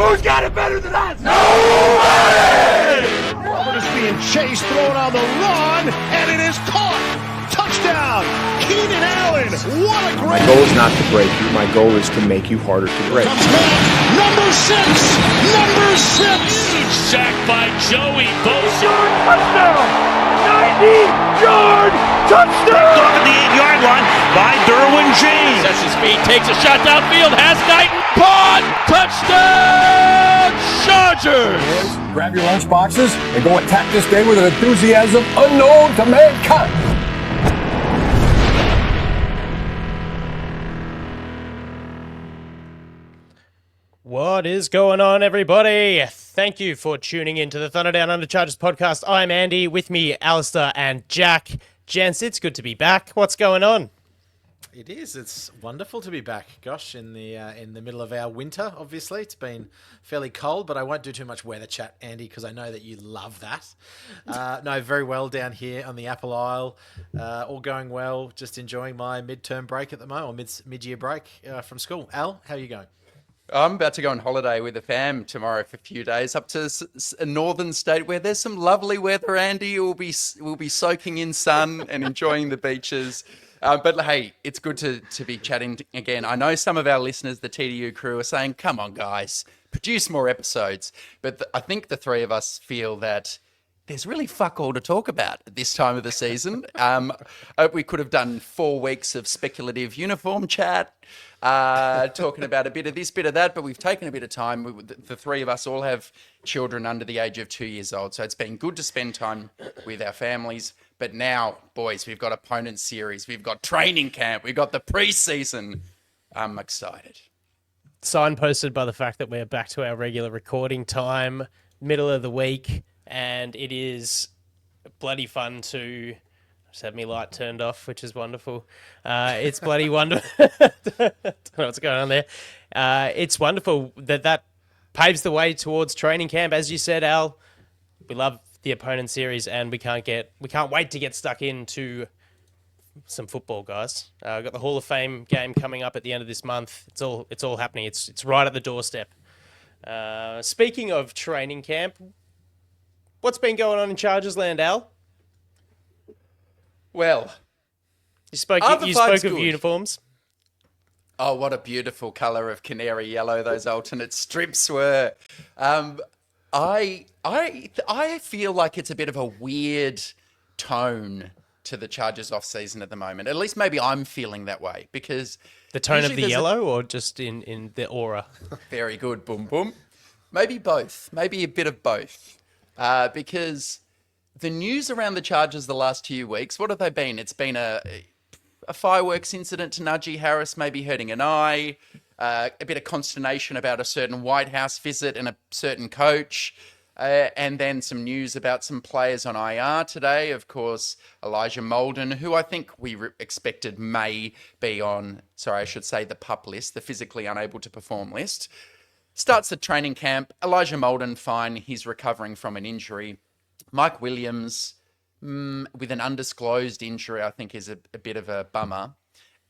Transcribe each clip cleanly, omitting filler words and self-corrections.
Who's got it better than us? Nobody! Robert is being chased, thrown on the run, and it is caught. Touchdown, Keenan Allen. What a great... My goal is not to break you. My goal is to make you harder to break. Comes back, number 6. Huge sack by Joey boasting. Touchdown! 90-yard touchdown! Off at the 8-yard line by Derwin James. Sets his feet, takes a shot downfield, has Knighton. Caught! Touchdown! Chargers! Grab your lunch boxes and go attack this day with an enthusiasm unknown to mankind. What is going on, everybody? Thank you for tuning in to the Thunder Down Under Chargers podcast. I'm Andy, with me, Alistair and Jack. Gents, it's good to be back. What's going on? It is. It's wonderful to be back. Gosh, in the middle of our winter, obviously. It's been fairly cold, but I won't do too much weather chat, Andy, because I know that you love that. No, very well down here on the Apple Isle. All going well. Just enjoying my midterm break at the moment, or mid-year break from school. Al, how are you going? I'm about to go on holiday with the fam tomorrow for a few days up to a northern state where there's some lovely weather, Andy. We'll be soaking in sun and enjoying the beaches. But hey, it's good to be chatting again. I know some of our listeners, the TDU crew, are saying, come on, guys, produce more episodes. But I think the three of us feel that there's really fuck all to talk about at this time of the season. We could have done 4 weeks of speculative uniform chat, talking about a bit of this, bit of that, but we've taken a bit of time. The three of us all have children under the age of 2 years old, so it's been good to spend time with our families. But now, boys, we've got opponent series, we've got training camp, we've got the preseason. I'm excited. Signposted by the fact that we're back to our regular recording time, middle of the week, and it is bloody fun to... Just had me light turned off, which is wonderful. It's bloody wonderful. Don't know what's going on there. It's wonderful that paves the way towards training camp. As you said, Al, we love the opponent series, and we can't wait to get stuck into some football, guys. We've got the Hall of Fame game coming up at the end of this month. It's all happening. It's right at the doorstep. Speaking of training camp, what's been going on in Chargers land, Al? Well, you spoke of uniforms. Oh, what a beautiful colour of canary yellow those alternate strips were. I feel like it's a bit of a weird tone to the Chargers off season at the moment. At least maybe I'm feeling that way, because the tone of the yellow or just in the aura. Very good, boom boom. Maybe both. Maybe a bit of both. Because the news around the Chargers the last few weeks, what have they been? It's been a fireworks incident to Najee Harris, maybe hurting an eye, a bit of consternation about a certain White House visit and a certain coach, and then some news about some players on IR today. Of course, Elijah Molden, who I think we expected may be on, the PUP list, the physically unable to perform list. Starts the training camp. Elijah Molden, fine. He's recovering from an injury. Mike Williams, with an undisclosed injury, I think is a bit of a bummer.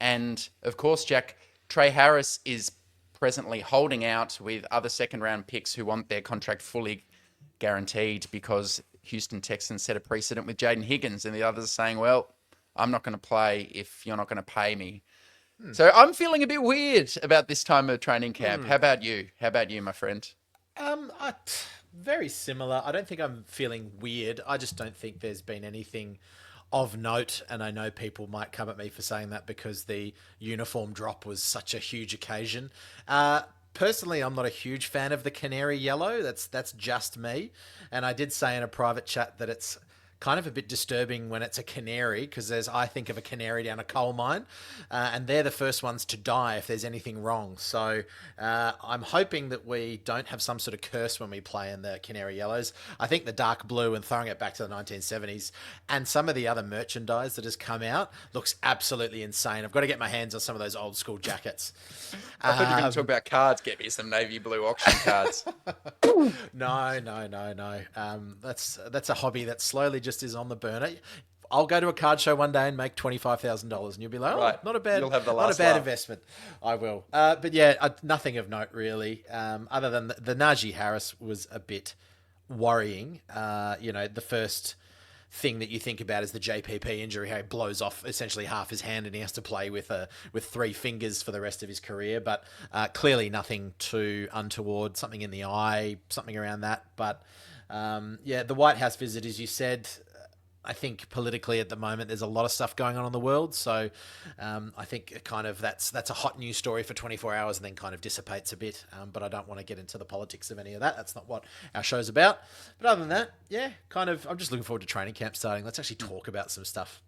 And, of course, Jack, Trey Harris is presently holding out with other second-round picks who want their contract fully guaranteed because Houston Texans set a precedent with Jayden Higgins, and the others are saying, well, I'm not going to play if you're not going to pay me. So I'm feeling a bit weird about this time of training camp. How about you? How about you, my friend? Very similar. I don't think I'm feeling weird. I just don't think there's been anything of note, and I know people might come at me for saying that because the uniform drop was such a huge occasion. Personally, I'm not a huge fan of the canary yellow. That's just me. And I did say in a private chat that it's kind of a bit disturbing when it's a canary, because I think of a canary down a coal mine, and they're the first ones to die if there's anything wrong. So I'm hoping that we don't have some sort of curse when we play in the canary yellows. I think the dark blue, and throwing it back to the 1970s, and some of the other merchandise that has come out looks absolutely insane. I've got to get my hands on some of those old school jackets. I thought you were going to talk about cards. Get me some navy blue auction cards. No. That's a hobby that slowly just is on the burner. I'll go to a card show one day and make $25,000, and you'll be like, "Oh, Right. not a bad, You'll have the not a last bad laugh. investment." I will, but yeah, nothing of note really. Other than the Najee Harris was a bit worrying. The first thing that you think about is the JPP injury, how he blows off essentially half his hand and he has to play with 3 fingers for the rest of his career. But clearly nothing too untoward, something in the eye, something around that. But the White House visit, as you said, I think politically at the moment there's a lot of stuff going on in the world. So I think kind of that's a hot news story for 24 hours and then kind of dissipates a bit. But I don't want to get into the politics of any of that. That's not what our show's about. But other than that, yeah, kind of I'm just looking forward to training camp starting. Let's actually talk about some stuff.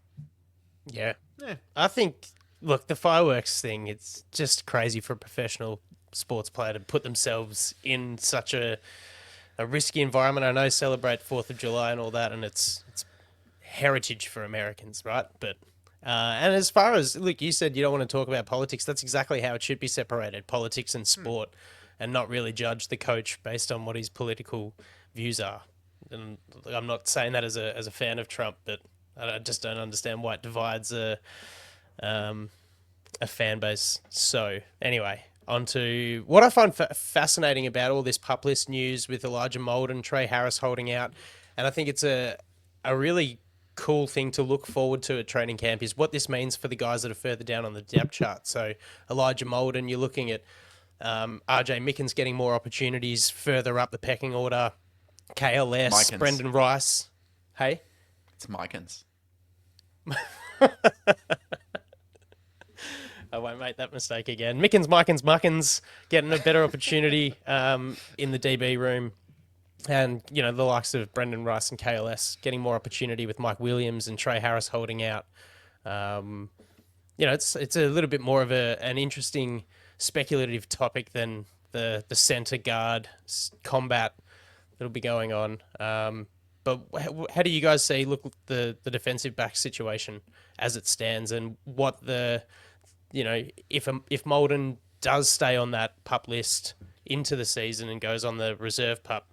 Yeah. I think, look, the fireworks thing, it's just crazy for a professional sports player to put themselves in such a risky environment. I know celebrate 4th of July and all that, and it's heritage for Americans, right? But and as far as, look, you said you don't want to talk about politics. That's exactly how it should be separated, politics and sport, and not really judge the coach based on what his political views are. And I'm not saying that as a fan of Trump, but I just don't understand why it divides a fan base. So anyway, on to what I find fascinating about all this pup list news with Elijah Molden, Trey Harris holding out, and I think it's a really cool thing to look forward to at training camp is what this means for the guys that are further down on the depth chart. So Elijah Molden, you're looking at RJ Mickens getting more opportunities further up the pecking order. KLS, Mikens. Brendan Rice. Hey? It's Mikens. I won't make that mistake again. Muckins getting a better opportunity in the DB room. And, the likes of Brendan Rice and KLS getting more opportunity with Mike Williams and Trey Harris holding out. It's a little bit more of an interesting speculative topic than the center guard combat that'll be going on. But how do you guys see, the defensive back situation as it stands, and what if Molden does stay on that pup list into the season and goes on the reserve pup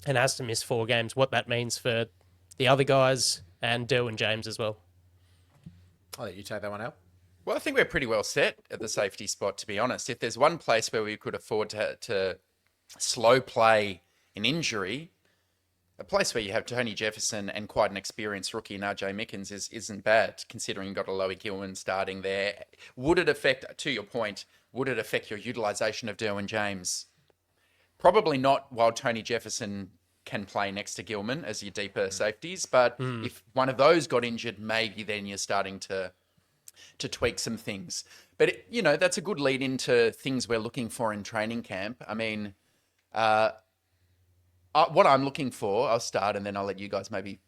and has to miss 4 games, what that means for the other guys and Derwin James as well? I'll let you take that one out. Well, I think we're pretty well set at the safety spot, to be honest. If there's one place where we could afford to slow play an injury, a place where you have Tony Jefferson and quite an experienced rookie in RJ Mickens isn't bad, considering you've got a Loie Gilman starting there. Would it affect, to your point, would it affect your utilisation of Derwin James? Probably not while Tony Jefferson can play next to Gilman as your deeper safeties, but if one of those got injured, maybe then you're starting to tweak some things. But, that's a good lead into things we're looking for in training camp. I mean, what I'm looking for, I'll start and then I'll let you guys maybe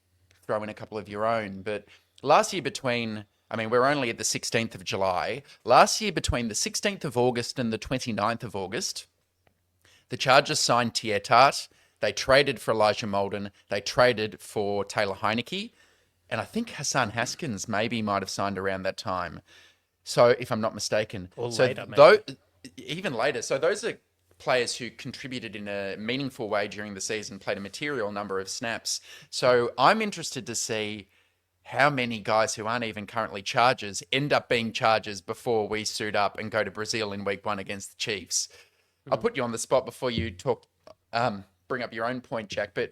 throw in a couple of your own. But last year we're only at the 16th of July. Last year between the 16th of August and the 29th of August, the Chargers signed Tietart. They traded for Elijah Molden. They traded for Taylor Heineke. And I think Hassan Haskins maybe might have signed around that time. So if I'm not mistaken. Or so later, even later. So those are players who contributed in a meaningful way during the season, played a material number of snaps. So I'm interested to see how many guys who aren't even currently Chargers end up being Chargers before we suit up and go to Brazil in week 1 against the Chiefs. I'll put you on the spot before you bring up your own point, Jack. But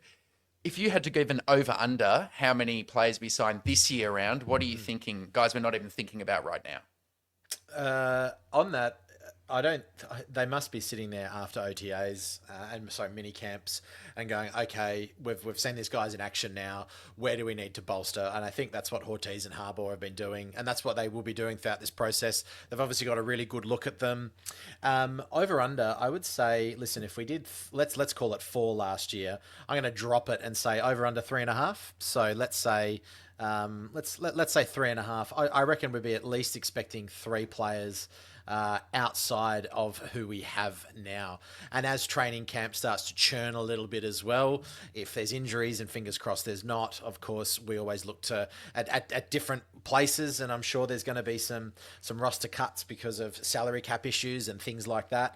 if you had to give an over-under how many players we signed this year around, what are you thinking? Guys, we're not even thinking about right now. On that, they must be sitting there after OTAs mini camps and going, okay, we've seen these guys in action now. Where do we need to bolster? And I think that's what Ortiz and Harbaugh have been doing, and that's what they will be doing throughout this process. They've obviously got a really good look at them. Over under, I would say, listen, if we did, let's call it 4 last year. I'm going to drop it and say over under 3.5. So let's say. Let's say 3.5. I reckon we'd be at least expecting 3 players outside of who we have now. And as training camp starts to churn a little bit as well, if there's injuries, and fingers crossed there's not, of course, we always look to at different places, and I'm sure there's going to be some roster cuts because of salary cap issues and things like that.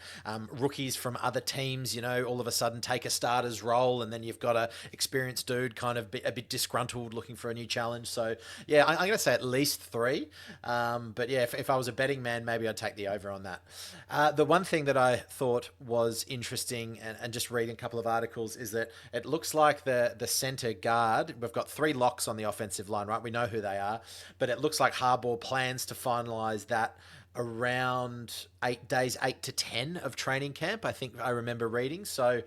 Rookies from other teams, all of a sudden take a starter's role, and then you've got a experienced dude kind of a bit disgruntled looking for a new challenge. So yeah, I'm going to say at least 3. But yeah, if I was a betting man, maybe I'd take the over on that. The one thing that I thought was interesting, and just reading a couple of articles, is that it looks like the center guard, we've got 3 locks on the offensive line, right? We know who they are, but it looks like Harbaugh plans to finalize that around 8 days, 8 to 10 of training camp, I think I remember reading. So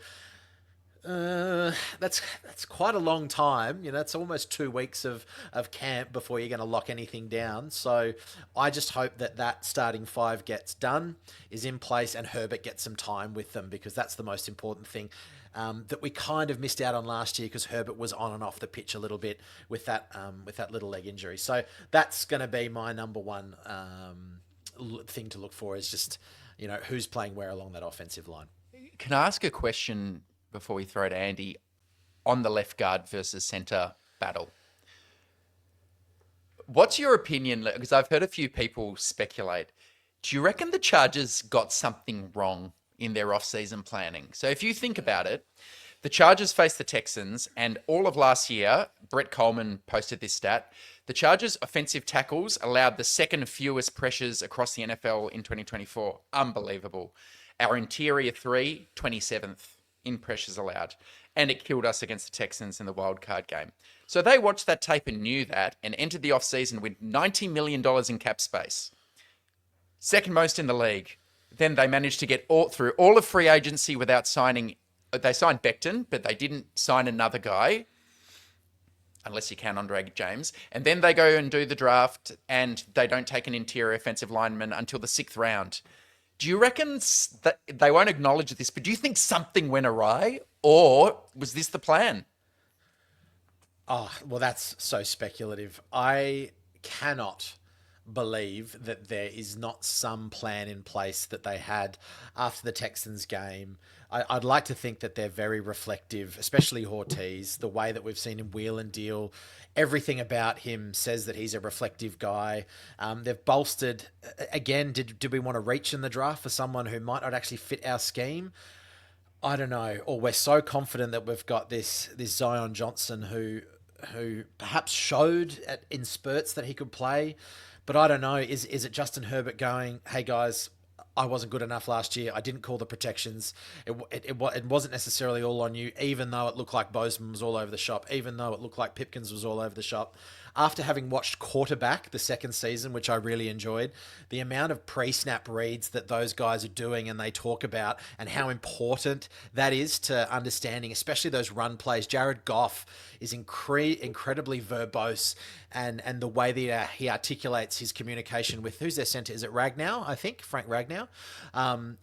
that's quite a long time. It's almost 2 weeks of camp before you're going to lock anything down. So I just hope that starting 5 gets done, is in place, and Herbert gets some time with them, because that's the most important thing. That we kind of missed out on last year, because Herbert was on and off the pitch a little bit with that little leg injury. So that's going to be my number one thing to look for, is just who's playing where along that offensive line. Can I ask a question before we throw to Andy on the left guard versus centre battle? What's your opinion? Because I've heard a few people speculate. Do you reckon the Chargers got something wrong in their off-season planning? So if you think about it, the Chargers faced the Texans, and all of last year, Brett Coleman posted this stat, the Chargers' offensive tackles allowed the second fewest pressures across the NFL in 2024. Unbelievable. Our interior 3, 27th in pressures allowed. And it killed us against the Texans in the wildcard game. So they watched that tape and knew that, and entered the offseason with $90 million in cap space. Second most in the league. Then they managed to get through all of free agency without signing. They signed Becton, but they didn't sign another guy, unless you count Andre James. And then they go and do the draft, and they don't take an interior offensive lineman until the 6th round. Do you reckon that they won't acknowledge this, but do you think something went awry, or was this the plan? Oh, well, that's so speculative. I cannot believe that there is not some plan in place that they had after the Texans game. I'd like to think that they're very reflective, especially Ortiz, the way that we've seen him wheel and deal. Everything about him says that he's a reflective guy. They've bolstered, again, did we want to reach in the draft for someone who might not actually fit our scheme? I don't know. Or we're so confident that we've got this Zion Johnson who perhaps showed in spurts that he could play. But I don't know, is it Justin Herbert going, hey guys, I wasn't good enough last year. I didn't call the protections. It wasn't necessarily all on you, even though it looked like Bozeman was all over the shop, even though it looked like Pipkins was all over the shop. After having watched Quarterback the second season, which I really enjoyed, the amount of pre-snap reads that those guys are doing and they talk about, and how important that is to understanding, especially those run plays. Jared Goff is incredibly verbose, and the way that he articulates his communication with, who's their center? Is it Ragnow? I think Frank Ragnow.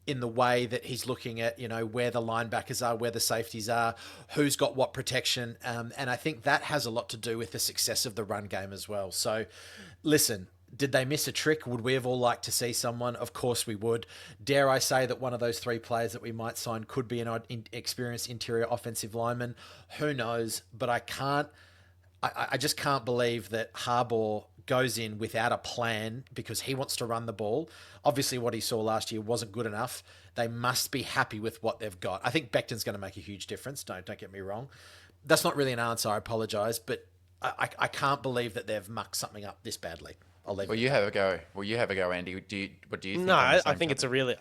In the way that he's looking at, where the linebackers are, where the safeties are, who's got what protection, and I think that has a lot to do with the success of the run game as well. So, listen. Did they miss a trick? Would we have all liked to see someone? Of course we would. Dare I say that one of those 3 players that we might sign could be an experienced interior offensive lineman? Who knows? But I just can't believe that Harbaugh goes in without a plan because he wants to run the ball. Obviously what he saw last year wasn't good enough. They must be happy with what they've got. I think Becton's going to make a huge difference. Don't get me wrong. That's not really an answer. I apologize, but I can't believe that they've mucked something up this badly. You have a go. You have a go, Andy. What do you think? No, I think it's a really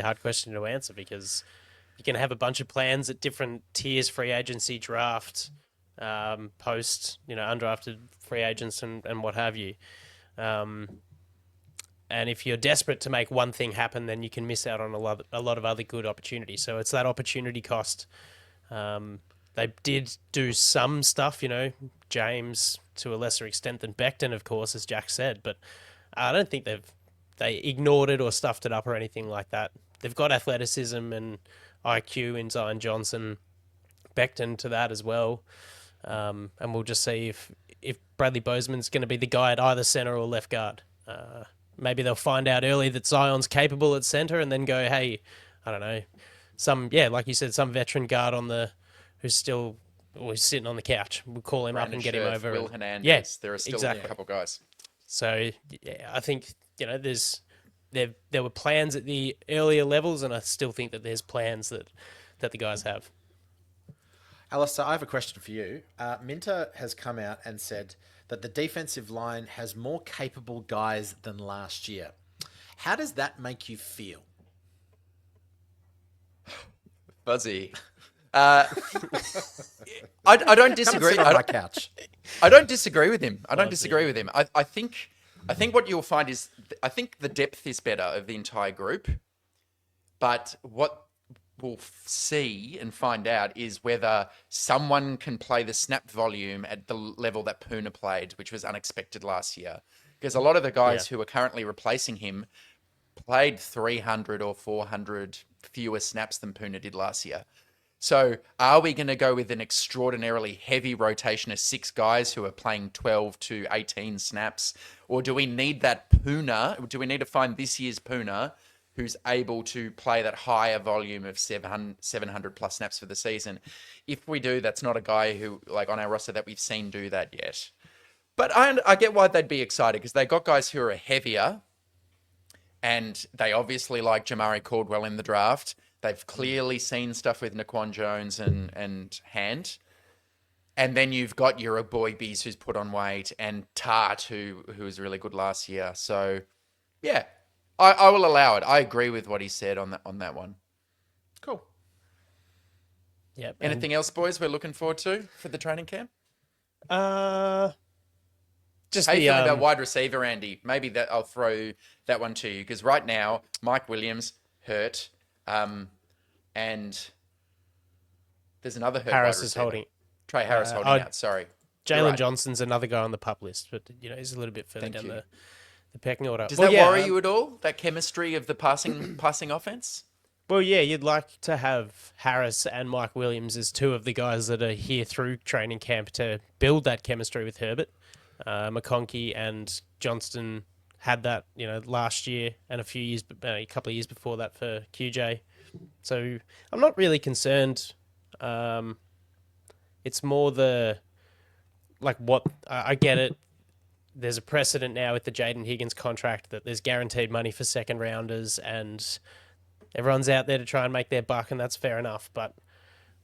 hard question to answer, because you can have a bunch of plans at different tiers: free agency, draft, post, undrafted free agents, and what have you. And if you're desperate to make one thing happen, then you can miss out on a lot of other good opportunities. So it's that opportunity cost. They did do some stuff, James to a lesser extent than Becton, of course, as Jack said, but I don't think they ignored it or stuffed it up or anything like that. They've got athleticism and IQ in Zion Johnson, Becton to that as well, and we'll just see if Bradley Bozeman's going to be the guy at either center or left guard. maybe they'll find out early that Zion's capable at centre and then go, hey, I don't know, like you said, some veteran guard who's still always sitting on the couch. We'll call him up and get him over. Will Hernandez. Yeah, there are still exactly. a couple guys. So yeah, I think there were plans at the earlier levels, and I still think that there's plans that the guys have. Alistair, I have a question for you. Minter has come out and said that the defensive line has more capable guys than last year. How does that make you feel? Fuzzy. I don't disagree. Come and sit on my couch. I don't disagree with him. I think what you'll find is I think the depth is better of the entire group, but what we'll see and find out is whether someone can play the snap volume at the level that Poona played, which was unexpected last year. Because a lot of the guys who are currently replacing him played 300 or 400 fewer snaps than Poona did last year. So are we going to go with an extraordinarily heavy rotation of 6 guys who are playing 12 to 18 snaps? Or do we need that Poona? Do we need to find this year's Poona who's able to play that higher volume of 700 plus snaps for the season? If we do, that's not a guy who, like on our roster, that we've seen do that yet. But I get why they'd be excited, because they got guys who are heavier, and they obviously like Jamari Caldwell in the draft. They've clearly seen stuff with Naquan Jones and Hand. And then you've got your boy Bees, who's put on weight, and Tart, who was really good last year. So, yeah, I will allow it. I agree with what he said on that one. Cool. Yeah. Anything else, boys, we're looking forward to for the training camp? Just how you feeling about wide receiver, Andy? Maybe that I'll throw that one to you, because right now Mike Williams hurt, and there's another hurt. Harris wide is receiver. holding. Trey Harris holding out. Sorry, Jalen Johnson's another guy on the pup list, but he's a little bit further down the pecking order. Does that worry you at all? That chemistry of the passing offense? Well, yeah, you'd like to have Harris and Mike Williams as two of the guys that are here through training camp to build that chemistry with Herbert. McConkey and Johnston had that, last year and a couple of years before that for QJ. So I'm not really concerned. It's more I get it. There's a precedent now with the Jayden Higgins contract that there's guaranteed money for second rounders, and everyone's out there to try and make their buck, and that's fair enough. But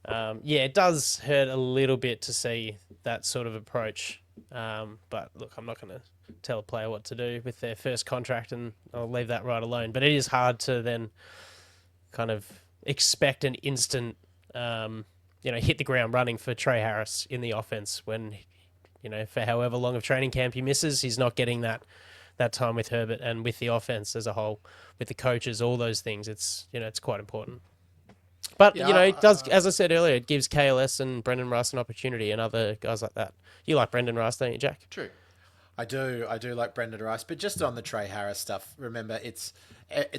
it does hurt a little bit to see that sort of approach. But look, I'm not going to tell a player what to do with their first contract, and I'll leave that right alone. But it is hard to then kind of expect an instant, hit the ground running for Trey Harris in the offense when, for however long of training camp he misses, he's not getting that time with Herbert and with the offense as a whole, with the coaches, all those things. It's, it's quite important. But, it does, as I said earlier, it gives KLS and Brendan Rice an opportunity and other guys like that. You like Brendan Rice, don't you, Jack? True. I do like Brendan Rice. But just on the Trey Harris stuff, remember, it's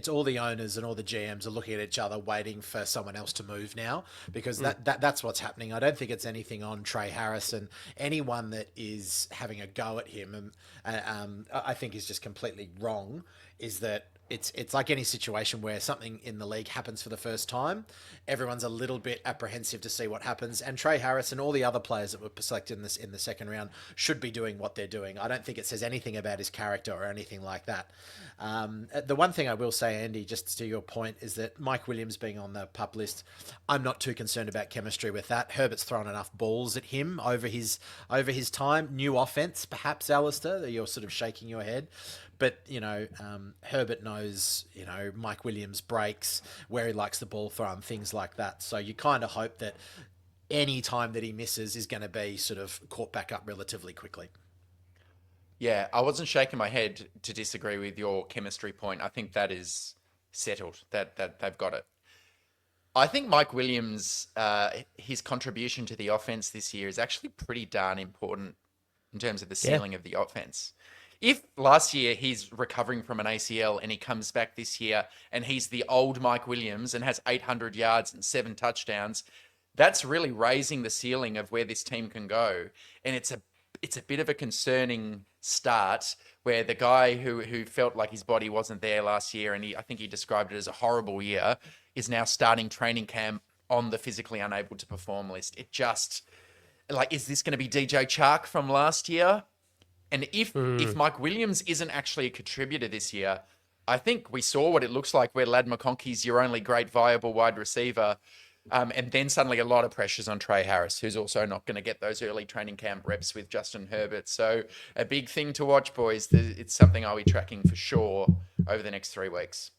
all the owners and all the GMs are looking at each other waiting for someone else to move now, because that's what's happening. I don't think it's anything on Trey Harris, and anyone that is having a go at him, I think is just completely wrong, is that it's like any situation where something in the league happens for the first time. Everyone's a little bit apprehensive to see what happens, and Trey Harris and all the other players that were selected in the second round should be doing what they're doing. I don't think it says anything about his character or anything like that. The one thing I will say, Andy, just to your point, is that Mike Williams being on the pup list, I'm not too concerned about chemistry with that. Herbert's thrown enough balls at him over his time. New offense, perhaps, Alistair, that you're sort of shaking your head. But, Herbert knows, Mike Williams breaks, where he likes the ball thrown, things like that. So you kind of hope that any time that he misses is going to be sort of caught back up relatively quickly. Yeah, I wasn't shaking my head to disagree with your chemistry point. I think that is settled, that they've got it. I think Mike Williams, his contribution to the offense this year is actually pretty darn important in terms of the ceiling of the offense. If last year he's recovering from an ACL and he comes back this year and he's the old Mike Williams and has 800 yards and 7 touchdowns, that's really raising the ceiling of where this team can go. And it's a bit of a concerning start where the guy who felt like his body wasn't there last year, and I think he described it as a horrible year, is now starting training camp on the physically unable to perform list. It just, like, is this going to be DJ Chark from last year? And if Mike Williams isn't actually a contributor this year, I think we saw what it looks like where Ladd McConkey's your only great viable wide receiver. And then suddenly a lot of pressures on Trey Harris, who's also not going to get those early training camp reps with Justin Herbert. So a big thing to watch, boys. It's something I'll be tracking for sure over the next 3 weeks.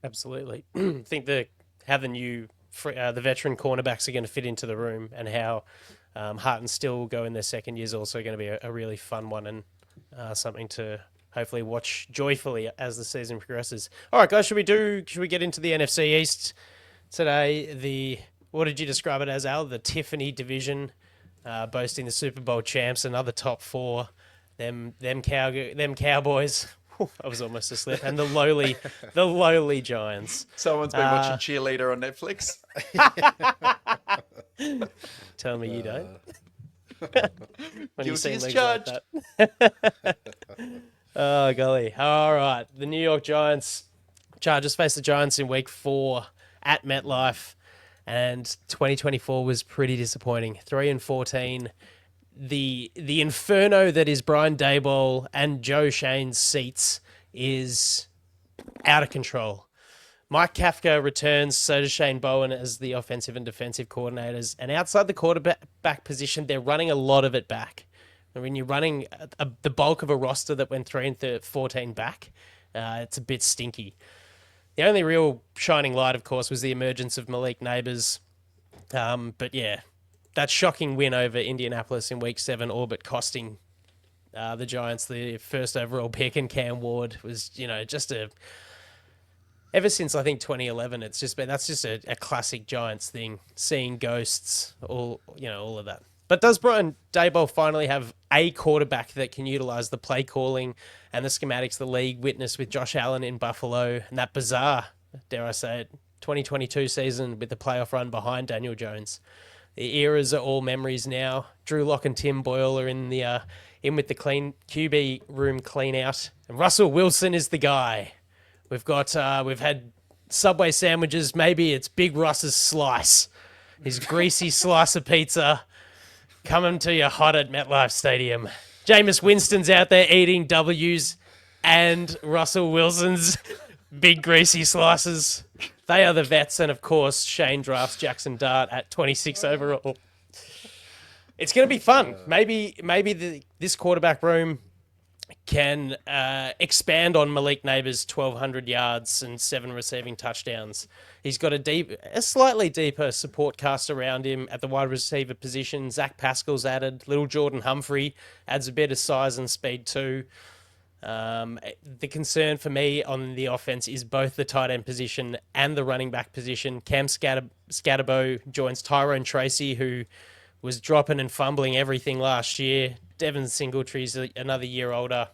Absolutely. I think how the veteran cornerbacks are going to fit into the room, and how Hart and Still go in their second year is also going to be a really fun one, and something to hopefully watch joyfully as the season progresses. All right, guys, should we get into the NFC East today? What did you describe it as, Al? The Tiffany division, boasting the Super Bowl champs, another top four. Them Cowboys. I was almost asleep. And the lowly Giants. Someone's been watching Cheerleader on Netflix. Tell me you don't. When you see Guilty as legs like charged. that. Oh, golly. All right. The New York Chargers face the Giants in week 4 at MetLife. And 2024 was pretty disappointing. 3-14. The inferno that is Brian Daboll and Joe Shane's seats is out of control. Mike Kafka returns, so does Shane Bowen as the offensive and defensive coordinators. And outside the quarterback position, they're running a lot of it back. And when you're running the bulk of a roster that went 3-14 back, it's a bit stinky. The only real shining light, of course, was the emergence of Malik Neighbors. But yeah, that shocking win over Indianapolis in week 7, all but costing the Giants the first overall pick, and Cam Ward was, just ever since I think 2011, that's just a classic Giants thing, seeing ghosts, all of that. But does Brian Daboll finally have a quarterback that can utilize the play calling and the schematics the league witnessed with Josh Allen in Buffalo, and that bizarre, dare I say it, 2022 season with the playoff run behind Daniel Jones? The eras are all memories now. Drew Lock and Tim Boyle are in with the clean QB room clean out, and Russell Wilson is the guy. We've had Subway sandwiches. Maybe it's Big Russ's slice, his greasy slice of pizza, coming to you hot at MetLife Stadium. Jameis Winston's out there eating W's, and Russell Wilson's big greasy slices. They are the vets, and of course, Shane drafts Jackson Dart at 26 overall. It's going to be fun. Maybe this quarterback room can expand on Malik Neighbors' 1,200 yards and 7 receiving touchdowns. He's got a slightly deeper support cast around him at the wide receiver position. Zach Pascal's added. Little Jordan Humphrey adds a bit of size and speed too. The concern for me on the offense is both the tight end position and the running back position. Cam Scatterbo joins Tyrone Tracy, who was dropping and fumbling everything last year. Devin Singletary's another year older.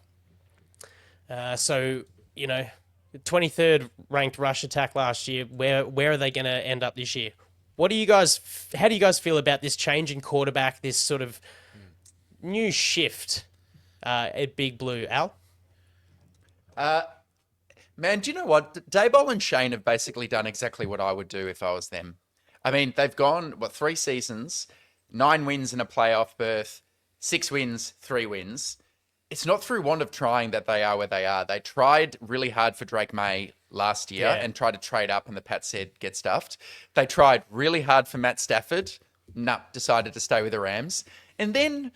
23rd ranked rush attack last year. Where are they going to end up this year? How do you guys feel about this change in quarterback, this sort of new shift at Big Blue? Al? Man, do you know what? Daboll and Shane have basically done exactly what I would do if I was them. I mean, they've gone, 3 seasons, 9 wins and a playoff berth, 6 wins, 3 wins. It's not through want of trying that they are where they are. They tried really hard for Drake May last year and tried to trade up, and the Pats said, get stuffed. They tried really hard for Matt Stafford. Decided to stay with the Rams. And then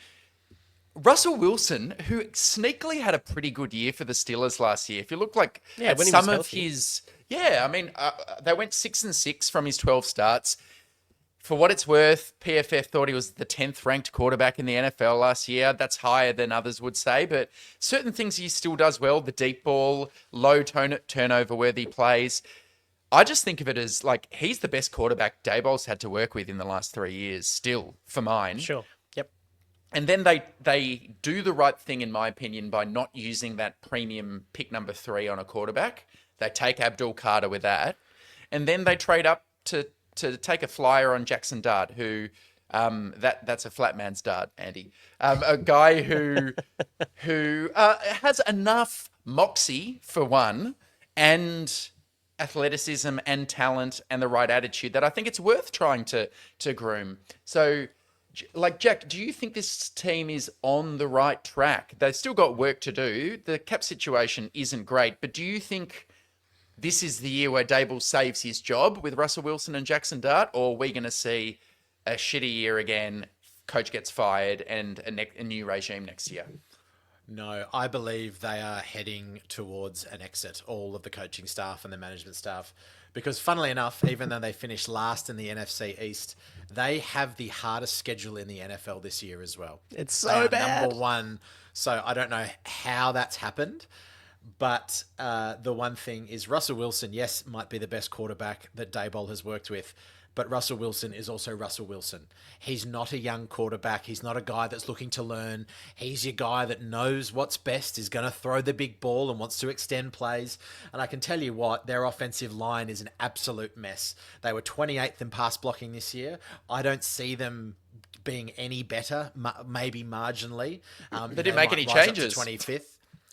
Russell Wilson, who sneakily had a pretty good year for the Steelers last year. If you look like at some of his... Yeah, I mean, they went 6-6 from his 12 starts. For what it's worth, PFF thought he was the 10th ranked quarterback in the NFL last year. That's higher than others would say, but certain things he still does well. The deep ball, low turnover worthy plays. I just think of it as like he's the best quarterback Daboll's had to work with in the last 3 years still for mine. Sure. Yep. And then they do the right thing, in my opinion, by not using that premium pick number 3 on a quarterback. They take Abdul Carter with that. And then they trade up to take a flyer on Jackson Dart, who That's a flat man's dart, Andy. A guy who has enough moxie for one, and athleticism and talent and the right attitude that I think it's worth trying to groom. So, like, Jack, do you think this team is on the right track? They've still got work to do. The cap situation isn't great, but do you think this is the year where Dable saves his job with Russell Wilson and Jackson Dart, or are we going to see a shitty year again, coach gets fired, and a new regime next year? No, I believe they are heading towards an exit, all of the coaching staff and the management staff. Because funnily enough, even though they finished last in the NFC East, they have the hardest schedule in the NFL this year as well. It's so bad. Number one. So I don't know how that's happened. But the one thing is Russell Wilson, yes, might be the best quarterback that Daboll has worked with. But Russell Wilson is also Russell Wilson. He's not a young quarterback. He's not a guy that's looking to learn. He's your guy that knows what's best, is going to throw the big ball and wants to extend plays. And I can tell you what, their offensive line is an absolute mess. They were 28th in pass blocking this year. I don't see them being any better, maybe marginally. They didn't make any changes. 25th.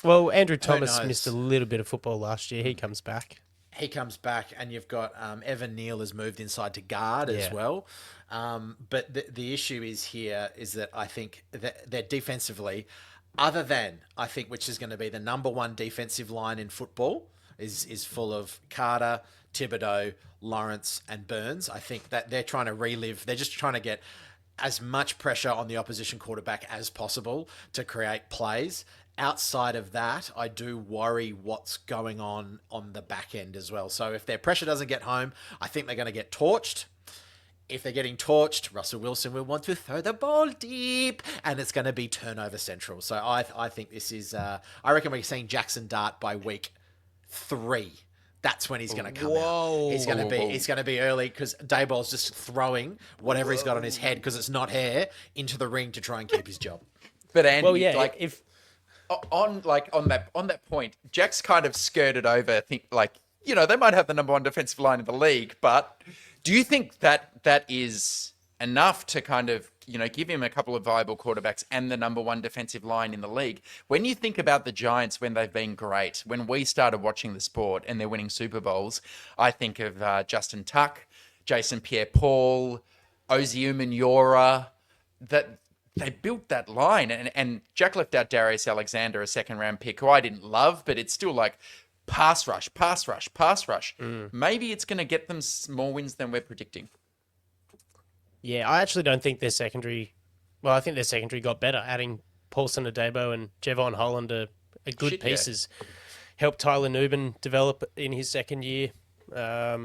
Well, Andrew Thomas missed a little bit of football last year. He comes back. He comes back, and you've got Evan Neal has moved inside to guard as well. But the issue is that I think that they're defensively, other than I think which is going to be the number one defensive line in football, is full of Carter, Thibodeau, Lawrence, and Burns. I think that they're trying to relive. They're just trying to get as much pressure on the opposition quarterback as possible to create plays. Outside of that, I do worry what's going on the back end as well. So if their pressure doesn't get home, I think they're going to get torched. If they're getting torched, Russell Wilson will want to throw the ball deep, and it's going to be turnover central. So I think this is, I reckon we're seeing Jackson Dart by week 3. That's when he's going to come out. He's going to be early because Daboll's just throwing whatever he's got on his head, because it's not hair, into the ring to try and keep his job. But Andy, on that point, Jack's kind of skirted over. They might have the number one defensive line in the league, but do you think that is enough to kind of, give him a couple of viable quarterbacks and the number one defensive line in the league? When you think about the Giants when they've been great, when we started watching the sport and they're winning Super Bowls, I think of Justin Tuck, Jason Pierre-Paul, Ozzie Umenyiora, that they built that line, and Jack left out Darius Alexander, a second-round pick, who I didn't love, but it's still like pass rush. Maybe it's going to get them more wins than we're predicting. Yeah, I actually don't think their secondary... Well, I think their secondary got better. Adding Paulson Adebo and Javon Holland are good pieces. Yeah. Helped Tyler Nubin develop in his second year. I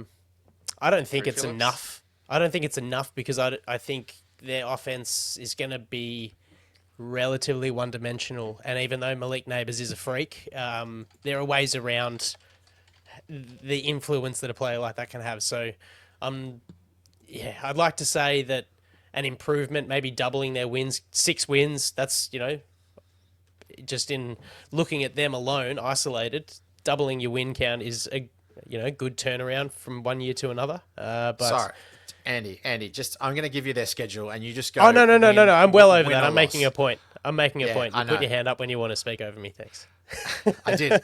don't think it's enough. I don't think it's enough because I think their offense is going to be relatively one-dimensional. And even though Malik Neighbors is a freak, there are ways around the influence that a player like that can have. So, I'd like to say that an improvement, maybe doubling their wins, 6 wins, that's, just in looking at them alone, isolated, doubling your win count is a good turnaround from one year to another. Sorry. Andy, I'm going to give you their schedule, and you just go. Oh, no. I'm well over that. I'm making a point. You put your hand up when you want to speak over me. Thanks. I did.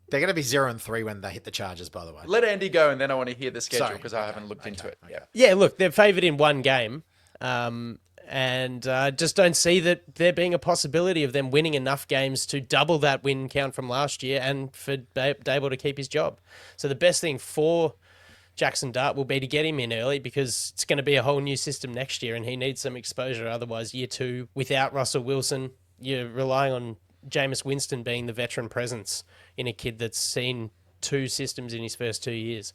They're going to be 0-3 when they hit the Chargers, by the way. Let Andy go, and then I want to hear the schedule because I haven't looked into it. Okay. Yeah, look, they're favoured in one game, and just don't see that there being a possibility of them winning enough games to double that win count from last year and for Dable to keep his job. So the best thing for Jackson Dart will be to get him in early because it's going to be a whole new system next year and he needs some exposure. Otherwise, year 2, without Russell Wilson, you're relying on Jameis Winston being the veteran presence in a kid that's seen 2 systems in his first 2 years.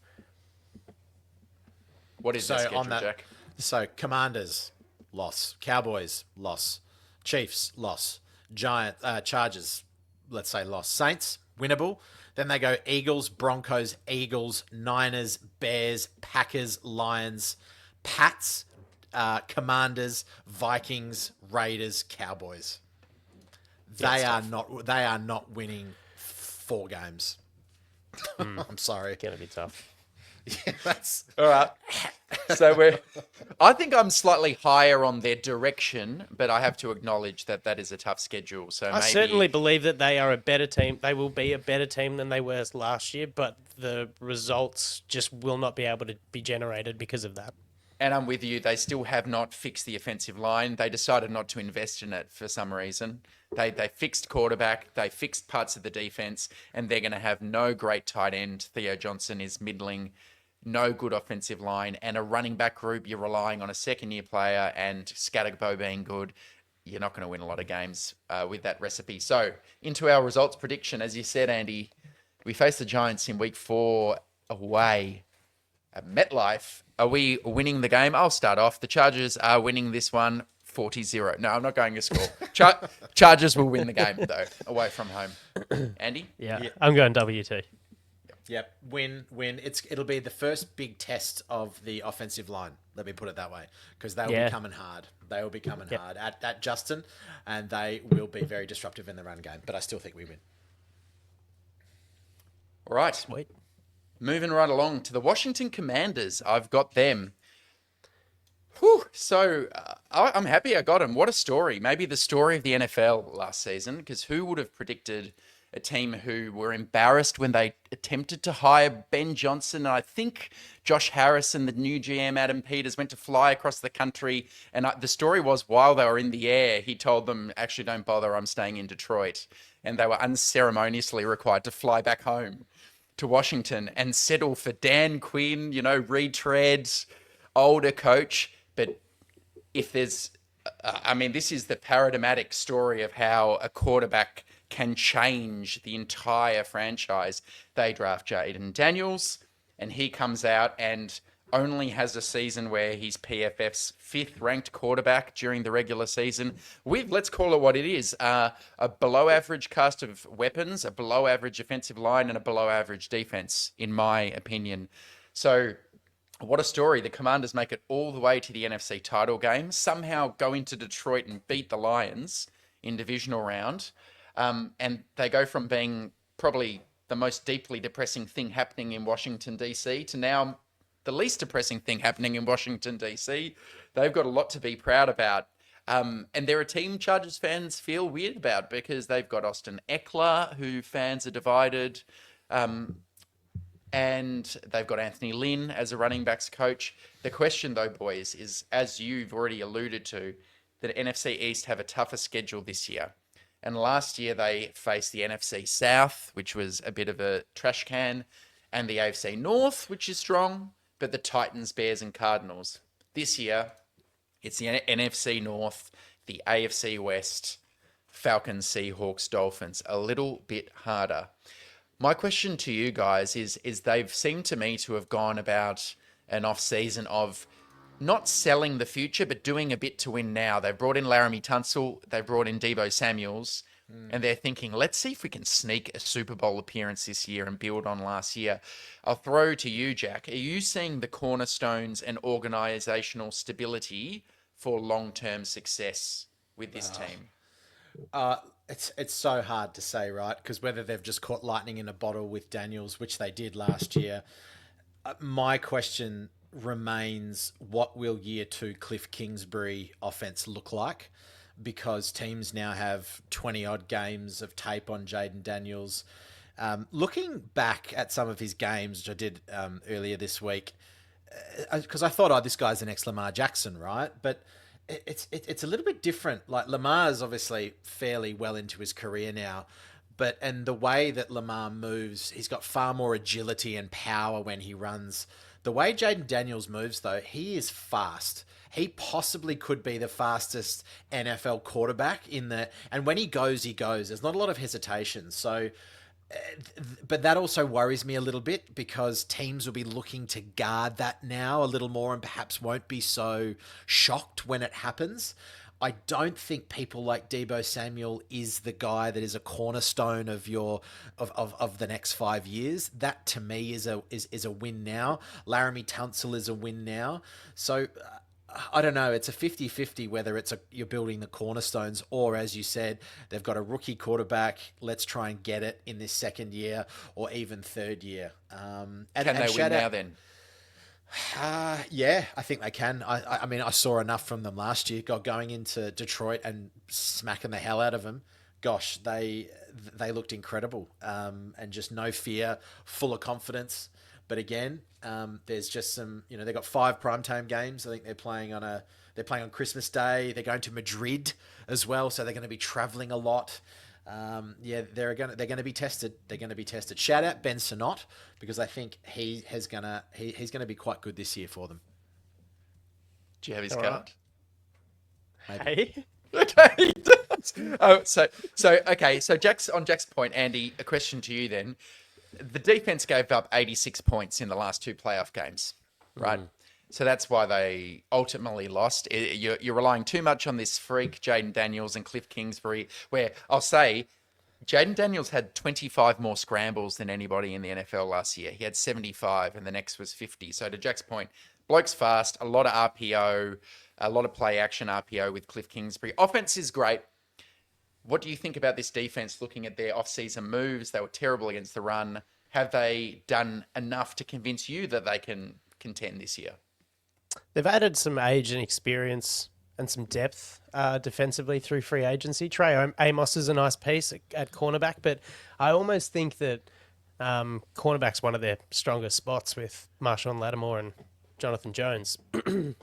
What is the schedule, Jack? So, Commanders, loss. Cowboys, loss. Chiefs, loss. Chargers, let's say loss. Saints, winnable. Then they go Eagles, Broncos, Eagles, Niners, Bears, Packers, Lions, Pats, Commanders, Vikings, Raiders, Cowboys. They are not winning 4 games. I'm sorry. It's going to be tough. Yeah, that's All right. So I think I'm slightly higher on their direction, but I have to acknowledge that that is a tough schedule. So I maybe certainly believe that they are a better team. They will be a better team than they were last year, but the results just will not be able to be generated because of that. And I'm with you. They still have not fixed the offensive line. They decided not to invest in it for some reason. They fixed quarterback. They fixed parts of the defense, and they're going to have no great tight end. Theo Johnson is middling, no good offensive line, and a running back group. You're relying on a second-year player and Scatterbo being good. You're not going to win a lot of games with that recipe. So into our results prediction, as you said, Andy, we face the Giants in week 4 away at MetLife. Are we winning the game? I'll start off. The Chargers are winning this one 40-0. No, I'm not going to score. Chargers will win the game, though, away from home. Andy? Yeah. I'm going WT. Yep, win. It'll be the first big test of the offensive line. Let me put it that way, because they will be coming hard. They will be coming hard at Justin, and they will be very disruptive in the run game. But I still think we win. All right. Sweet. Moving right along to the Washington Commanders. I've got them. Whew. So I'm happy I got them. What a story. Maybe the story of the NFL last season, because who would have predicted a team who were embarrassed when they attempted to hire Ben Johnson. And I think Josh Harris and the new GM, Adam Peters, went to fly across the country. And the story was, while they were in the air, he told them, actually, don't bother, I'm staying in Detroit. And they were unceremoniously required to fly back home to Washington and settle for Dan Quinn, retread, older coach. But if there's, this is the paradigmatic story of how a quarterback can change the entire franchise. They draft Jayden Daniels, and he comes out and only has a season where he's PFF's 5th ranked quarterback during the regular season with, let's call it what it is, a below average cast of weapons, a below average offensive line, and a below average defense, in my opinion. So what a story. The Commanders make it all the way to the NFC title game, somehow go into Detroit and beat the Lions in divisional round. And they go from being probably the most deeply depressing thing happening in Washington, D.C. to now the least depressing thing happening in Washington, D.C. They've got a lot to be proud about. And they're a team Chargers fans feel weird about because they've got Austin Eckler, who fans are divided. And they've got Anthony Lynn as a running backs coach. The question, though, boys, is, as you've already alluded to, that NFC East have a tougher schedule this year. And last year they faced the NFC South, which was a bit of a trash can, and the AFC North, which is strong, but the Titans, Bears, and Cardinals. This year, it's the NFC North, the AFC West, Falcons, Seahawks, Dolphins, a little bit harder. My question to you guys is they've seemed to me to have gone about an off-season of not selling the future, but doing a bit to win now. They've brought in Laramie Tunsil, they've brought in Deebo Samuels, and they're thinking, let's see if we can sneak a Super Bowl appearance this year and build on last year. I'll throw to you, Jack. Are you seeing the cornerstones and organizational stability for long-term success with this team? It's so hard to say, right? Because whether they've just caught lightning in a bottle with Daniels, which they did last year, my question remains, what will year 2 Kliff Kingsbury offense look like? Because teams now have 20 odd games of tape on Jayden Daniels. Looking back at some of his games, which I did earlier this week, because I thought, this guy's an ex-Lamar Jackson, right? But it's a little bit different. Like, Lamar's obviously fairly well into his career now, and the way that Lamar moves, he's got far more agility and power when he runs. The way Jayden Daniels moves, though, he is fast. He possibly could be the fastest NFL quarterback and when he goes, he goes. There's not a lot of hesitation. So, but that also worries me a little bit because teams will be looking to guard that now a little more and perhaps won't be so shocked when it happens. I don't think people like Deebo Samuel is the guy that is a cornerstone of of the next 5 years. That to me is a win now. Laramie Tunsil is a win now. So I don't know. It's a 50-50 whether you're building the cornerstones or, as you said, they've got a rookie quarterback. Let's try and get it in this second year or even third year. Can they win now then? Yeah, I think they can. I mean, I saw enough from them last year. Going into Detroit and smacking the hell out of them. Gosh, they looked incredible, and just no fear, full of confidence. But again, there's just some, they've got 5 primetime games. I think they're playing on Christmas Day. They're going to Madrid as well, so they're going to be traveling a lot. They're going to be tested. They're going to be tested. Shout out Ben Sinnott, because I think he's going to be quite good this year for them. Do you have his card? Hey. Okay. So Jack's point, Andy, a question to you then. The defense gave up 86 points in the last 2 playoff games, right? So that's why they ultimately lost. You're relying too much on this freak, Jayden Daniels and Kliff Kingsbury, where I'll say Jayden Daniels had 25 more scrambles than anybody in the NFL last year. He had 75 and the next was 50. So to Jack's point, bloke's fast, a lot of RPO, a lot of play action RPO with Kliff Kingsbury. Offense is great. What do you think about this defense looking at their off-season moves? They were terrible against the run. Have they done enough to convince you that they can contend this year? They've added some age and experience and some depth defensively through free agency. Trey Amos is a nice piece at cornerback, but I almost think that cornerback's one of their strongest spots with Marshawn Lattimore and Jonathan Jones.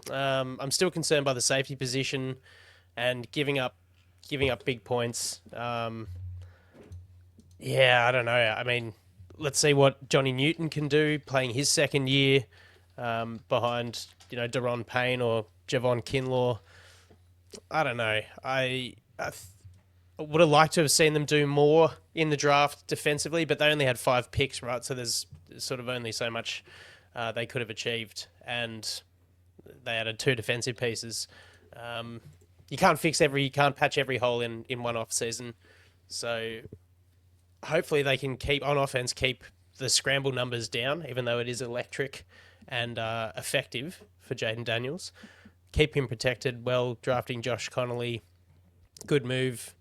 I'm still concerned by the safety position and giving up big points. I don't know. I mean, let's see what Johnny Newton can do playing his second year behind, Deron Payne or Javon Kinlaw. I don't know. I would have liked to have seen them do more in the draft defensively, but they only had 5 picks, right? So there's sort of only so much they could have achieved, and they added 2 defensive pieces. You can't patch every hole in one off season. So hopefully they can keep the scramble numbers down, even though it is electric and effective for Jayden Daniels. Keep him protected well, drafting Josh Connolly. Good move.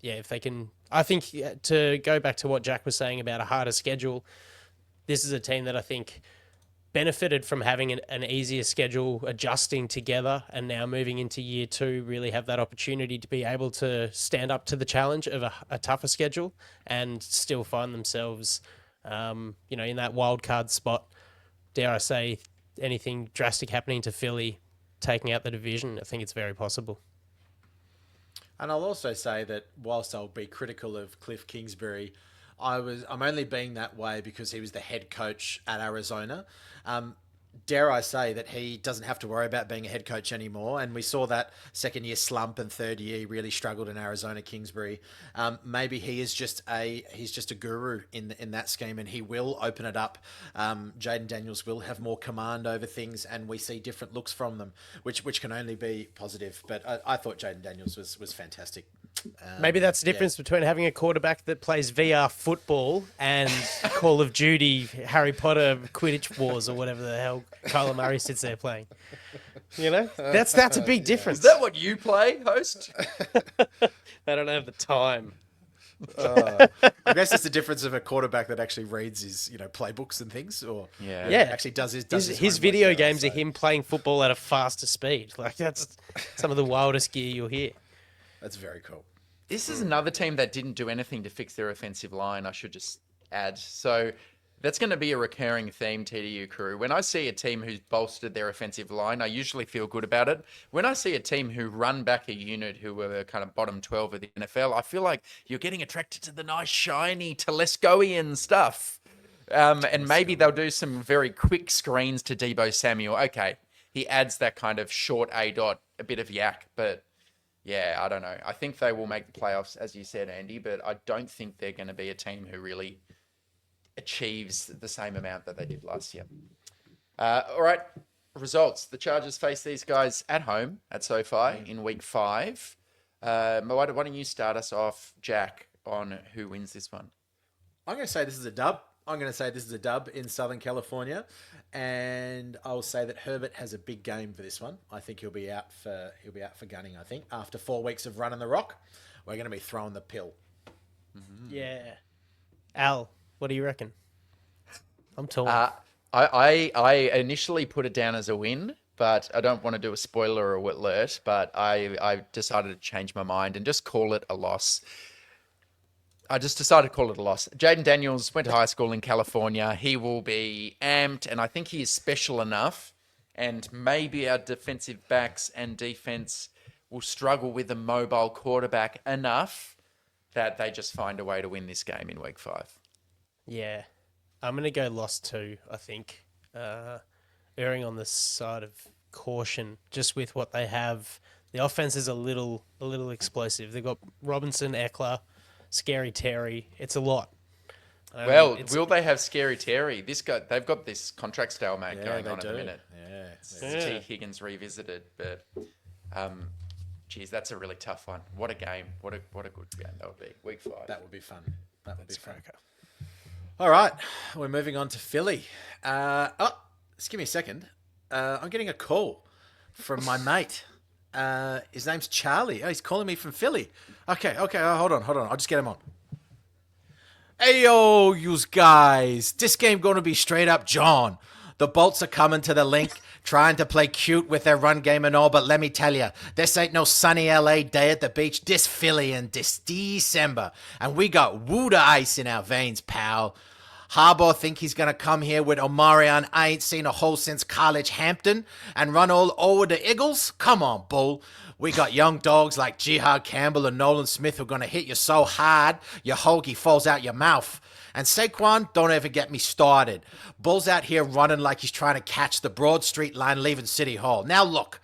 If they can, I think to go back to what Jack was saying about a harder schedule, this is a team that I think benefited from having an easier schedule, adjusting together, and now moving into year 2, really have that opportunity to be able to stand up to the challenge of a tougher schedule and still find themselves, in that wild card spot. Dare I say, anything drastic happening to Philly, taking out the division, I think it's very possible. And I'll also say that whilst I'll be critical of Kliff Kingsbury, I'm only being that way because he was the head coach at Arizona. Dare I say that he doesn't have to worry about being a head coach anymore. And we saw that second year slump, and third year he really struggled in Arizona, Kingsbury. Maybe he's just a guru in that scheme, and he will open it up. Jayden Daniels will have more command over things, and we see different looks from them, which can only be positive. But I thought Jayden Daniels was fantastic. Maybe that's the difference between having a quarterback that plays VR football and Call of Duty, Harry Potter, Quidditch Wars, or whatever the hell Kyler Murray sits there playing. That's a big difference. Is that what you play, host? I don't have the time. I guess it's the difference of a quarterback that actually reads his, playbooks and things, or actually does his video games are him playing football at a faster speed. Like, that's some of the wildest gear you'll hear. That's very cool. This is another team that didn't do anything to fix their offensive line, I should just add. So that's going to be a recurring theme, TDU crew. When I see a team who's bolstered their offensive line, I usually feel good about it. When I see a team who run back a unit who were kind of bottom 12 of the NFL, I feel like you're getting attracted to the nice, shiny Telescoian stuff. And maybe they'll do some very quick screens to Deebo Samuel. Okay, he adds that kind of short A-dot, a bit of yak, but... yeah, I don't know. I think they will make the playoffs, as you said, Andy, but I don't think they're going to be a team who really achieves the same amount that they did last year. All right, results. The Chargers face these guys at home at SoFi in week 5. Why don't you start us off, Jack, on who wins this one? I'm going to say this is a dub. I'm going to say this is a dub in Southern California, and I'll say that Herbert has a big game for this one. I think he'll be out for gunning. I think after 4 weeks of running the rock, we're going to be throwing the pill. Yeah. Al, what do you reckon? I'm torn. I initially put it down as a win, but I don't want to do a spoiler alert, but I decided to change my mind and just call it a loss. I just decided to call it a loss. Jayden Daniels went to high school in California. He will be amped, and I think he is special enough, and maybe our defensive backs and defense will struggle with a mobile quarterback enough that they just find a way to win this game in week 5. Yeah. I'm going to go loss 2, I think. Erring on the side of caution, just with what they have. The offense is a little explosive. They've got Robinson, Eckler, Scary Terry. It's a lot. Well, will they have Scary Terry? They've got this contract stalemate going on at the minute. Yeah. T. Higgins revisited, but geez, that's a really tough one. What a game! What a good game that would be. Week 5. That would be fun. That's fun. All right, we're moving on to Philly. Just give me a second. I'm getting a call from my mate. His name's Charlie. Oh, he's calling me from Philly. Okay. Hold on. I'll just get him on. Hey, yo, yous guys. This game going to be straight up John. The Bolts are coming to the link, trying to play cute with their run game and all, but let me tell you, this ain't no sunny LA day at the beach. This Philly in this December. And we got Wooda ice in our veins, pal. Harbaugh think he's going to come here with Omarion. I ain't seen a hole since college Hampton and run all over the Eagles. Come on, bull. We got young dogs like Jihad Campbell and Nolan Smith who are going to hit you so hard your hoagie falls out your mouth. And Saquon, don't ever get me started. Bull's out here running like he's trying to catch the Broad Street line leaving City Hall. Now look,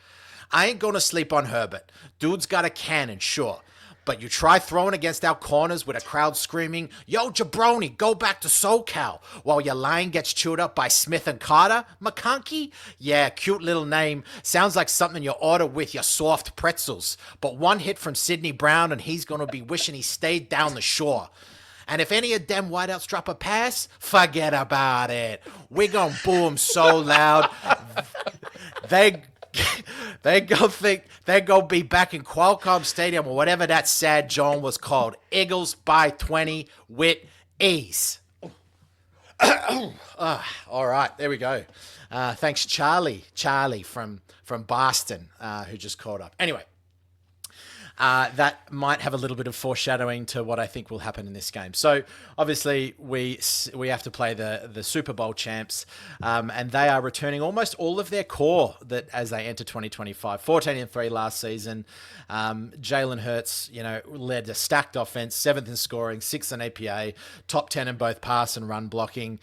I ain't going to sleep on Herbert. Dude's got a cannon, sure. But you try throwing against our corners with a crowd screaming, "Yo, jabroni, go back to SoCal," while your line gets chewed up by Smith and Carter. McConkey? Yeah, cute little name. Sounds like something you order with your soft pretzels. But one hit from Sidney Brown and he's going to be wishing he stayed down the shore. And if any of them wideouts drop a pass, forget about it. We're going to boo them so loud. They go be back in Qualcomm Stadium or whatever that sad John was called. Eagles by 20 with ease. All right, there we go. Thanks, Charlie from Boston, who just called up. Anyway. That might have a little bit of foreshadowing to what I think will happen in this game. So obviously we have to play the Super Bowl champs, and they are returning almost all of their core that as they enter 2025. 14-3 last season. Jalen Hurts, led a stacked offense, 7th in scoring, 6th in APA, top 10 in both pass and run blocking.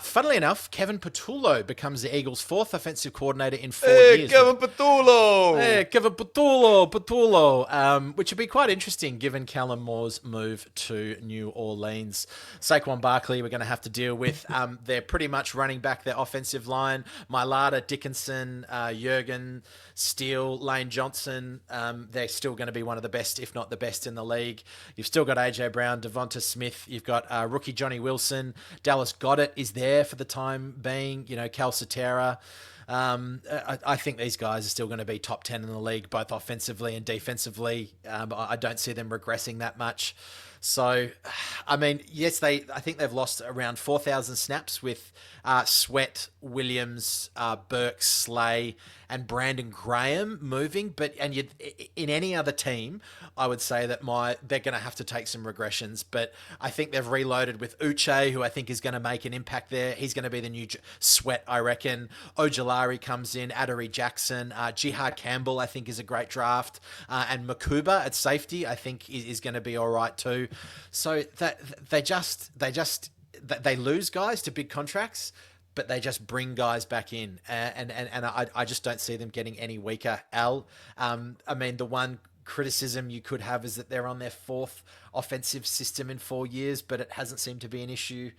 Funnily enough, Kevin Patullo becomes the Eagles' 4th offensive coordinator in 4 years. Kevin Patullo! Hey, Kevin Patullo! Which would be quite interesting given Kellen Moore's move to New Orleans. Saquon Barkley we're going to have to deal with. They're pretty much running back their offensive line. Mailata, Dickinson, Jurgen, Steele, Lane Johnson. They're still going to be one of the best, if not the best in the league. You've still got A.J. Brown, Devonta Smith. You've got rookie Johnny Wilson. Dallas Goedert is there for the time being. Cal Cetera. I think these guys are still going to be top 10 in the league, both offensively and defensively. I don't see them regressing that much. So, I mean, yes, I think they've lost around 4,000 snaps with Sweat, Williams, Burks, Slay, and Brandon Graham moving. In any other team, I would say that they're going to have to take some regressions. But I think they've reloaded with Uche, who I think is going to make an impact there. He's going to be the new Sweat, I reckon. Ojulari comes in, Adoree Jackson, Jihad Campbell, I think is a great draft, and Makuba at safety, I think is going to be all right too. So that they lose guys to big contracts, but they just bring guys back in, and I just don't see them getting any weaker. I mean, the one criticism you could have is that they're on their 4th offensive system in 4 years, but it hasn't seemed to be an issue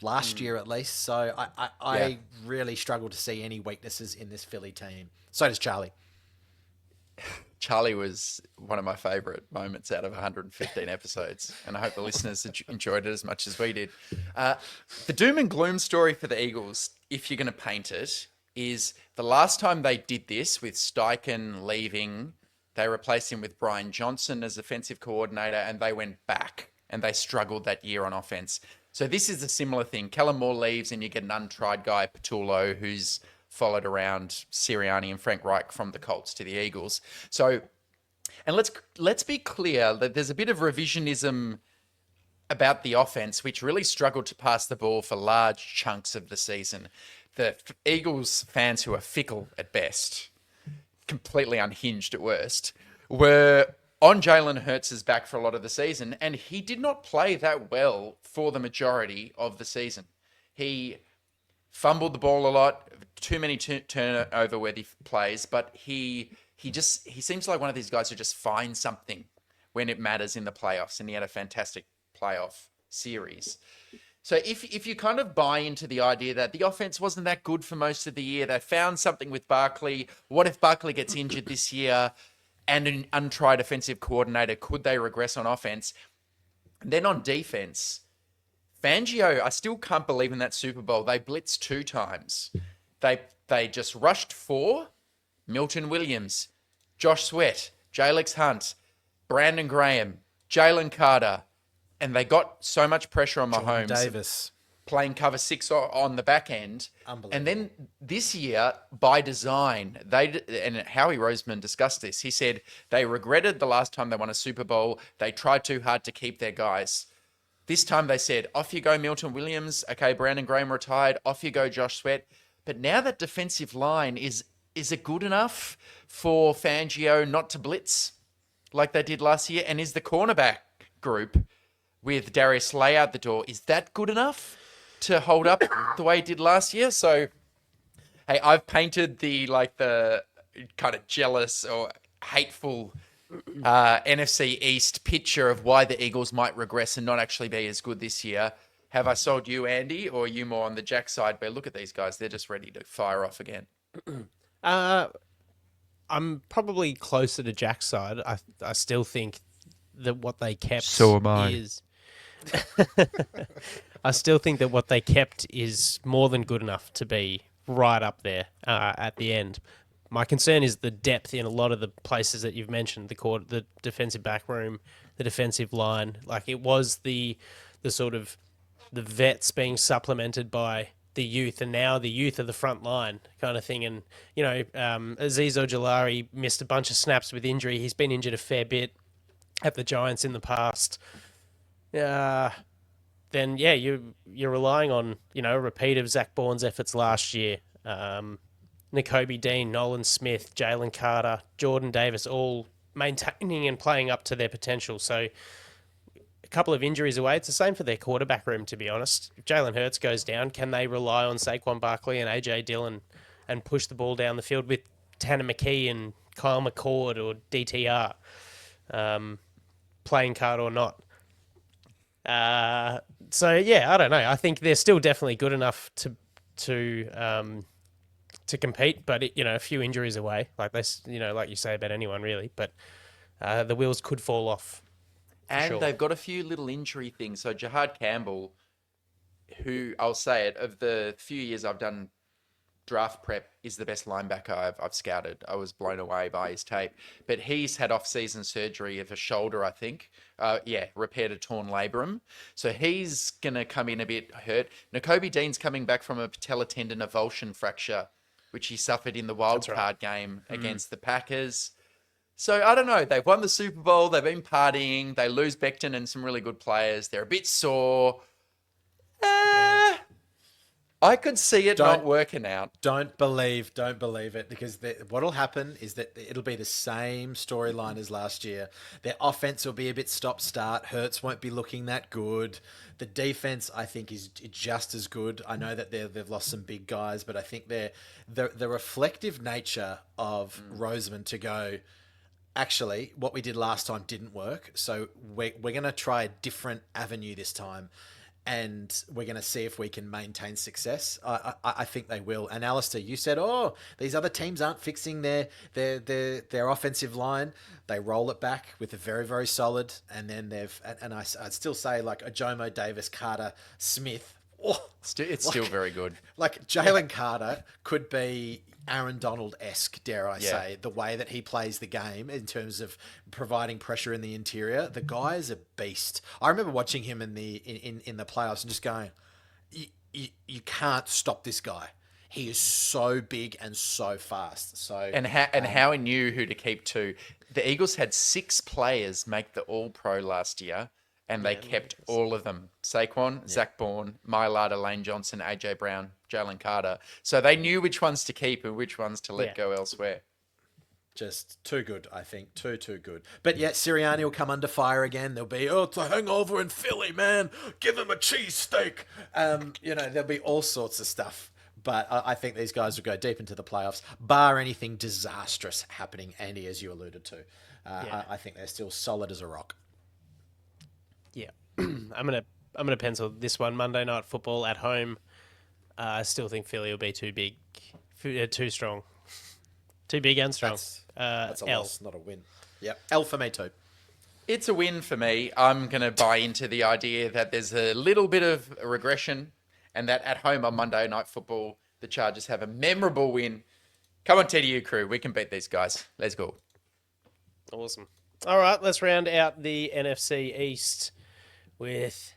last year at least. So I really struggle to see any weaknesses in this Philly team. So does Charlie. Charlie was one of my favourite moments out of 115 episodes, and I hope the listeners enjoyed it as much as we did. The doom and gloom story for the Eagles, if you're going to paint it, is the last time they did this with Steichen leaving, they replaced him with Brian Johnson as offensive coordinator, and they went back, and they struggled that year on offense. So this is a similar thing. Kellen Moore leaves, and you get an untried guy, Patullo, who's followed around Sirianni and Frank Reich from the Colts to the Eagles. So, and let's be clear that there's a bit of revisionism about the offense, which really struggled to pass the ball for large chunks of the season. The Eagles fans, who are fickle at best, completely unhinged at worst, were on Jalen Hurts' back for a lot of the season, and he did not play that well for the majority of the season. He fumbled the ball a lot, too many turnover-worthy plays, but he seems like one of these guys who just finds something when it matters in the playoffs, and he had a fantastic playoff series. So if you kind of buy into the idea that the offense wasn't that good for most of the year, they found something with Barkley. What if Barkley gets injured this year and an untried offensive coordinator? Could they regress on offense? And then on defense, Fangio, I still can't believe in that Super Bowl. They blitzed 2 times. They just rushed 4. Milton Williams, Josh Sweat, Jalex Hunt, Brandon Graham, Jalen Carter, and they got so much pressure on Mahomes. Davis playing cover 6 on the back end. Unbelievable. And then this year, by design, and Howie Roseman discussed this. He said they regretted the last time they won a Super Bowl. They tried too hard to keep their guys. This time they said, off you go, Milton Williams. Okay, Brandon Graham retired. Off you go, Josh Sweat. But now that defensive line, is it good enough for Fangio not to blitz like they did last year? And is the cornerback group with Darius Slay out the door, is that good enough to hold up the way he did last year? So, hey, I've painted the kind of jealous or hateful NFC East picture of why the Eagles might regress and not actually be as good this year. Have I sold you, Andy, or are you more on the Jack side where, look at these guys, they're just ready to fire off again? I'm probably closer to Jack's side. I still think that what they kept So am I. is... I still think that what they kept is more than good enough to be right up there at the end. My concern is the depth in a lot of the places that you've mentioned, the defensive back room, the defensive line. Like, it was the sort of the vets being supplemented by the youth, and now the youth are the front line kind of thing. And, Azeez Ojulari missed a bunch of snaps with injury. He's been injured a fair bit at the Giants in the past. Then you're relying on, a repeat of Zach Bourne's efforts last year. Nakobe Dean, Nolan Smith, Jalen Carter, Jordan Davis, all maintaining and playing up to their potential. So a couple of injuries away. It's the same for their quarterback room, to be honest. If Jalen Hurts goes down, can they rely on Saquon Barkley and AJ Dillon and push the ball down the field with Tanner McKee and Kyle McCord or DTR playing card or not? I don't know. I think they're still definitely good enough to compete, but a few injuries away, like this, like you say about anyone really. But the wheels could fall off. And sure. They've got a few little injury things. So Jahad Campbell, who, I'll say it, of the few years I've done draft prep, is the best linebacker I've scouted. I was blown away by his tape. But he's had off-season surgery of a shoulder, I think. Repaired a torn labrum. So he's going to come in a bit hurt. Nakobe Dean's coming back from a patella tendon avulsion fracture, which he suffered in the wild card game against the Packers. So, I don't know. They've won the Super Bowl. They've been partying. They lose Becton and some really good players. They're a bit sore. I could see it not working out. Don't believe it, because what'll happen is that it'll be the same storyline as last year. Their offense will be a bit stop-start. Hurts won't be looking that good. The defense, I think, is just as good. I know that they've lost some big guys, but I think the reflective nature of Roseman to go, actually, what we did last time didn't work, so we're going to try a different avenue this time. and we're going to see if we can maintain success. I think they will. And Alistair, you said, these other teams aren't fixing their offensive line. They roll it back with a very, very solid, and then I'd still say like a Jomo Davis, Carter, Smith. It's still very good. Like Jalen Carter could be Aaron Donald-esque, dare I say, the way that he plays the game in terms of providing pressure in the interior. The guy is a beast. I remember watching him in the playoffs and just going, you can't stop this guy. He is so big and so fast. So how he knew who to keep too. The Eagles had 6 players make the All-Pro last year, and they kept all of them. Saquon, Zach Bourne, Mailata, Lane Johnson, AJ Brown, Jalen Carter. So they knew which ones to keep and which ones to let go elsewhere. Just too good, I think. Too good. But yet Sirianni will come under fire again. There'll be, it's a hangover in Philly, man. Give him a cheesesteak. There'll be all sorts of stuff. But I think these guys will go deep into the playoffs, bar anything disastrous happening, Andy, as you alluded to. I think they're still solid as a rock. Yeah, I'm gonna pencil this one. Monday Night Football at home. I still think Philly will be too big, too strong, too big and strong. That's a loss, not a win. Yep, L for me too. It's a win for me. I'm going to buy into the idea that there's a little bit of a regression, and that at home on Monday Night Football, the Chargers have a memorable win. Come on, TDU crew, we can beat these guys. Let's go. Awesome. All right, let's round out the NFC East with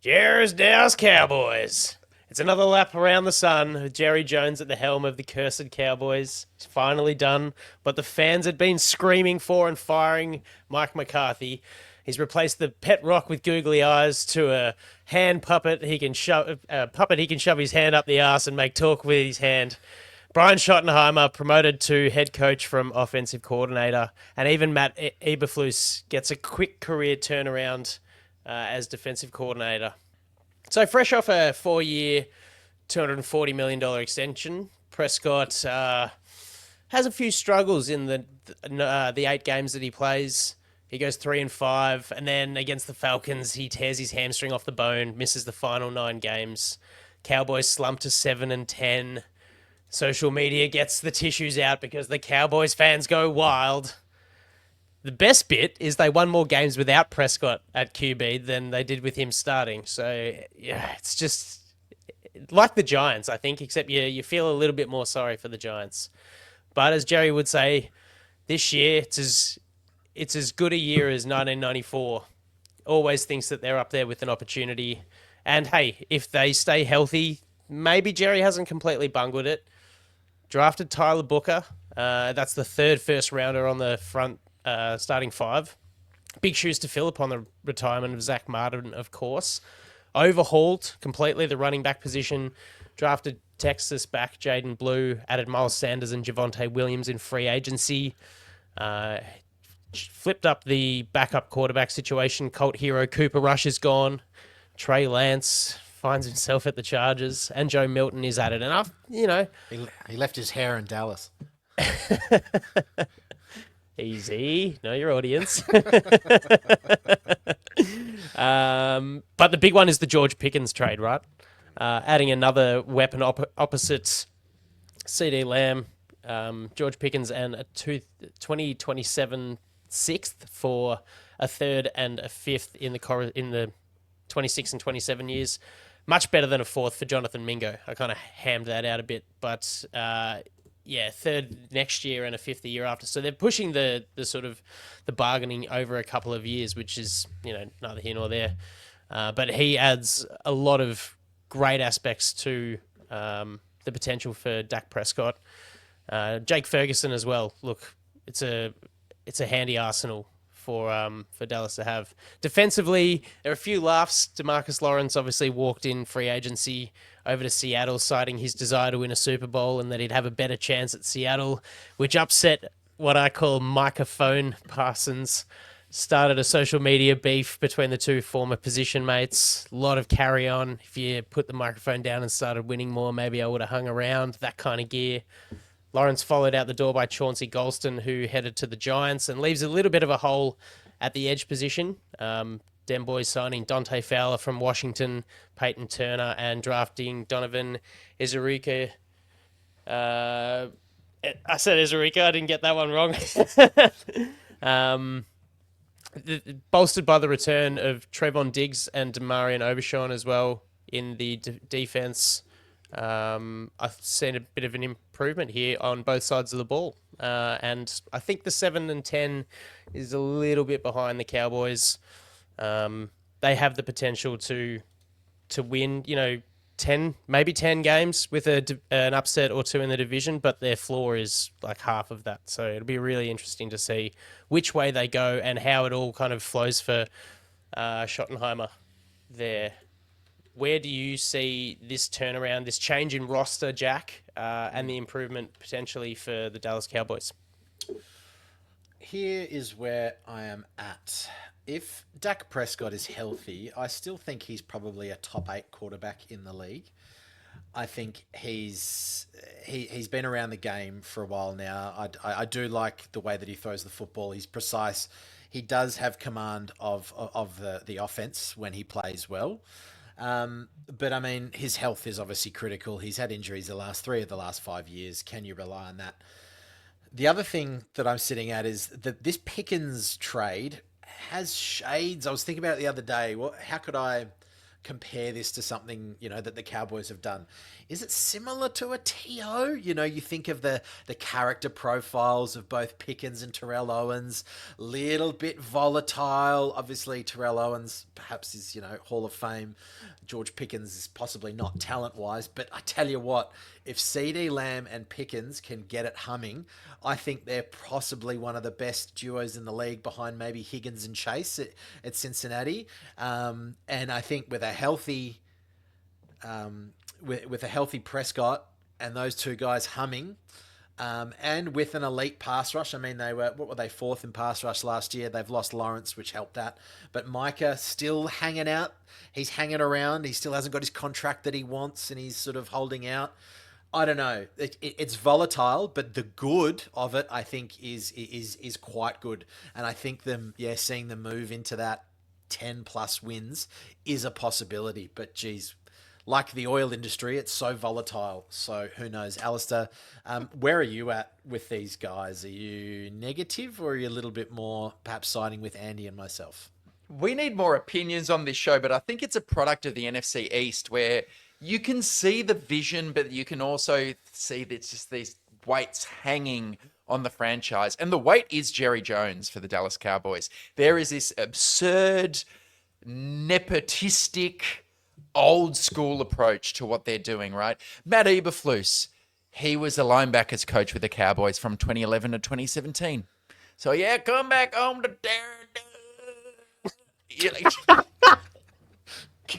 Jerry's Dallas Cowboys. It's another lap around the sun with Jerry Jones at the helm of the cursed Cowboys. It's finally done, but the fans had been screaming for and firing Mike McCarthy. He's replaced the pet rock with googly eyes to a hand puppet. He can shove his hand up the arse and make talk with his hand. Brian Schottenheimer promoted to head coach from offensive coordinator, and even Matt Eberflus gets a quick career turnaround as defensive coordinator. So fresh off a 4-year, $240 million extension, Prescott has a few struggles in the 8 games that he plays. He goes 3-5, and then against the Falcons, he tears his hamstring off the bone, misses the final 9 games. Cowboys slump to 7-10. Social media gets the tissues out because the Cowboys fans go wild. The best bit is they won more games without Prescott at QB than they did with him starting. So, yeah, it's just like the Giants, I think, except you feel a little bit more sorry for the Giants. But as Jerry would say, this year it's as good a year as 1994. Always thinks that they're up there with an opportunity. And, hey, if they stay healthy, maybe Jerry hasn't completely bungled it. Drafted Tyler Booker. That's the 3rd first-rounder on the front starting 5. Big shoes to fill upon the retirement of Zach Martin, of course. Overhauled completely the running back position. Drafted Texas back Jayden Blue. Added Miles Sanders and Javonte Williams in free agency. Flipped up the backup quarterback situation. Colt hero Cooper Rush is gone. Trey Lance finds himself at the Chargers. And Joe Milton is added. And, he left his hair in Dallas. Easy. Know your audience. But the big one is the George Pickens trade, right? Adding another weapon opposite CD Lamb, George Pickens, and a 2027 6th for a 3rd and a 5th in the 26 and 27 years. Much better than a 4th for Jonathan Mingo. I kind of hammed that out a bit, but 3rd next year and a 5th the year after. So they're pushing the sort of the bargaining over a couple of years, which is, neither here nor there. But he adds a lot of great aspects to the potential for Dak Prescott. Jake Ferguson as well. Look, it's a handy arsenal for Dallas to have. Defensively, there are a few laughs. DeMarcus Lawrence obviously walked in free agency over to Seattle, citing his desire to win a Super Bowl and that he'd have a better chance at Seattle, which upset what I call microphone Parsons. Started a social media beef between the two former position mates. A lot of carry on. If you put the microphone down and started winning more, maybe I would have hung around. That kind of gear. Lawrence followed out the door by Chauncey Golston, who headed to the Giants and leaves a little bit of a hole at the edge position. Dem Boys signing Dante Fowler from Washington, Peyton Turner, and drafting Donovan Izarika. I said Izarika. I didn't get that one wrong. Bolstered by the return of Trayvon Diggs and Demarion Overshawn as well in the defense. I've seen a bit of an improvement here on both sides of the ball. And I think the 7-10 is a little bit behind the Cowboys. They have the potential to win, 10 games with an upset or two in the division, but their floor is like half of that. So it'll be really interesting to see which way they go and how it all kind of flows for Schottenheimer there. Where do you see this turnaround, this change in roster, Jack, and the improvement potentially for the Dallas Cowboys? Here is where I am at. If Dak Prescott is healthy, I still think he's probably a top 8 quarterback in the league. I think he's been around the game for a while now. I do like the way that he throws the football. He's precise. He does have command of the offense when he plays well. But I mean, his health is obviously critical. He's had injuries the last 3 of the last 5 years. Can you rely on that? The other thing that I'm sitting at is that this Pickens trade has shades. I was thinking about it the other day. Well, how could I compare this to something, that the Cowboys have done? Is it similar to a TO? You think of the character profiles of both Pickens and Terrell Owens, little bit volatile. Obviously, Terrell Owens perhaps is, Hall of Fame. George Pickens is possibly not talent-wise, but I tell you what, if CeeDee Lamb and Pickens can get it humming, I think they're possibly one of the best duos in the league behind maybe Higgins and Chase at Cincinnati. And I think with a healthy Prescott and those two guys humming, and with an elite pass rush. I mean, what were they, 4th in pass rush last year? They've lost Lawrence, which helped that. But Micah still hanging out. He's hanging around. He still hasn't got his contract that he wants, and he's sort of holding out. I don't know. It's volatile, but the good of it, I think, is quite good. And I think seeing them move into that 10+ wins is a possibility. But geez, like the oil industry, it's so volatile. So who knows? Alistair, where are you at with these guys? Are you negative, or are you a little bit more perhaps siding with Andy and myself? We need more opinions on this show, but I think it's a product of the NFC East where you can see the vision, but you can also see that it's just these weights hanging on the franchise. And the weight is Jerry Jones for the Dallas Cowboys. There is this absurd, nepotistic, old school approach to what they're doing, right? Matt Eberflus, he was a linebackers coach with the Cowboys from 2011 to 2017. So yeah, come back home to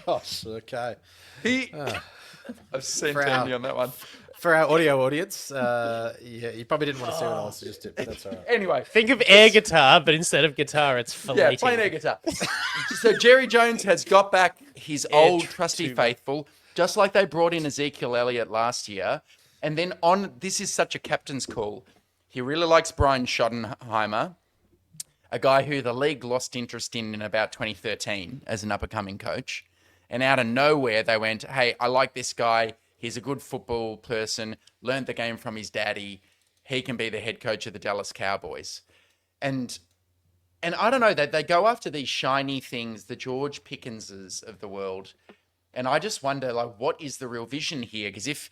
Gosh, okay. I've sent Andy on that one. For our audio audience, you probably didn't want to see what I was just did, but that's all right. Anyway. Think of air guitar, but instead of guitar, it's filleting. Yeah, plain air guitar. So Jerry Jones has got back his old trusty faithful, just like they brought in Ezekiel Elliott last year. And then this is such a captain's call. He really likes Brian Schottenheimer, a guy who the league lost interest in about 2013 as an up-and-coming coach. And out of nowhere, they went, hey, I like this guy. He's a good football person, learned the game from his daddy. He can be the head coach of the Dallas Cowboys. And I don't know, they go after these shiny things, the George Pickenses of the world. And I just wonder, what is the real vision here? Because if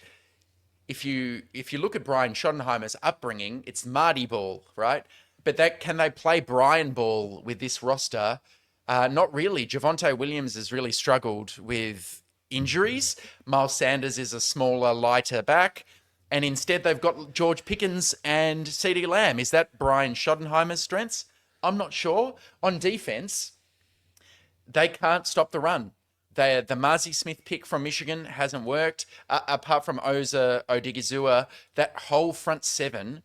you look at Brian Schottenheimer's upbringing, it's Marty ball, right? But can they play Brian ball with this roster? Not really. Javonte Williams has really struggled with injuries. Miles Sanders is a smaller, lighter back. And instead, they've got George Pickens and CeeDee Lamb. Is that Brian Schottenheimer's strengths? I'm not sure. On defense, they can't stop the run. The Mozzie Smith pick from Michigan hasn't worked. Apart from Oza Odigizua, that whole front seven,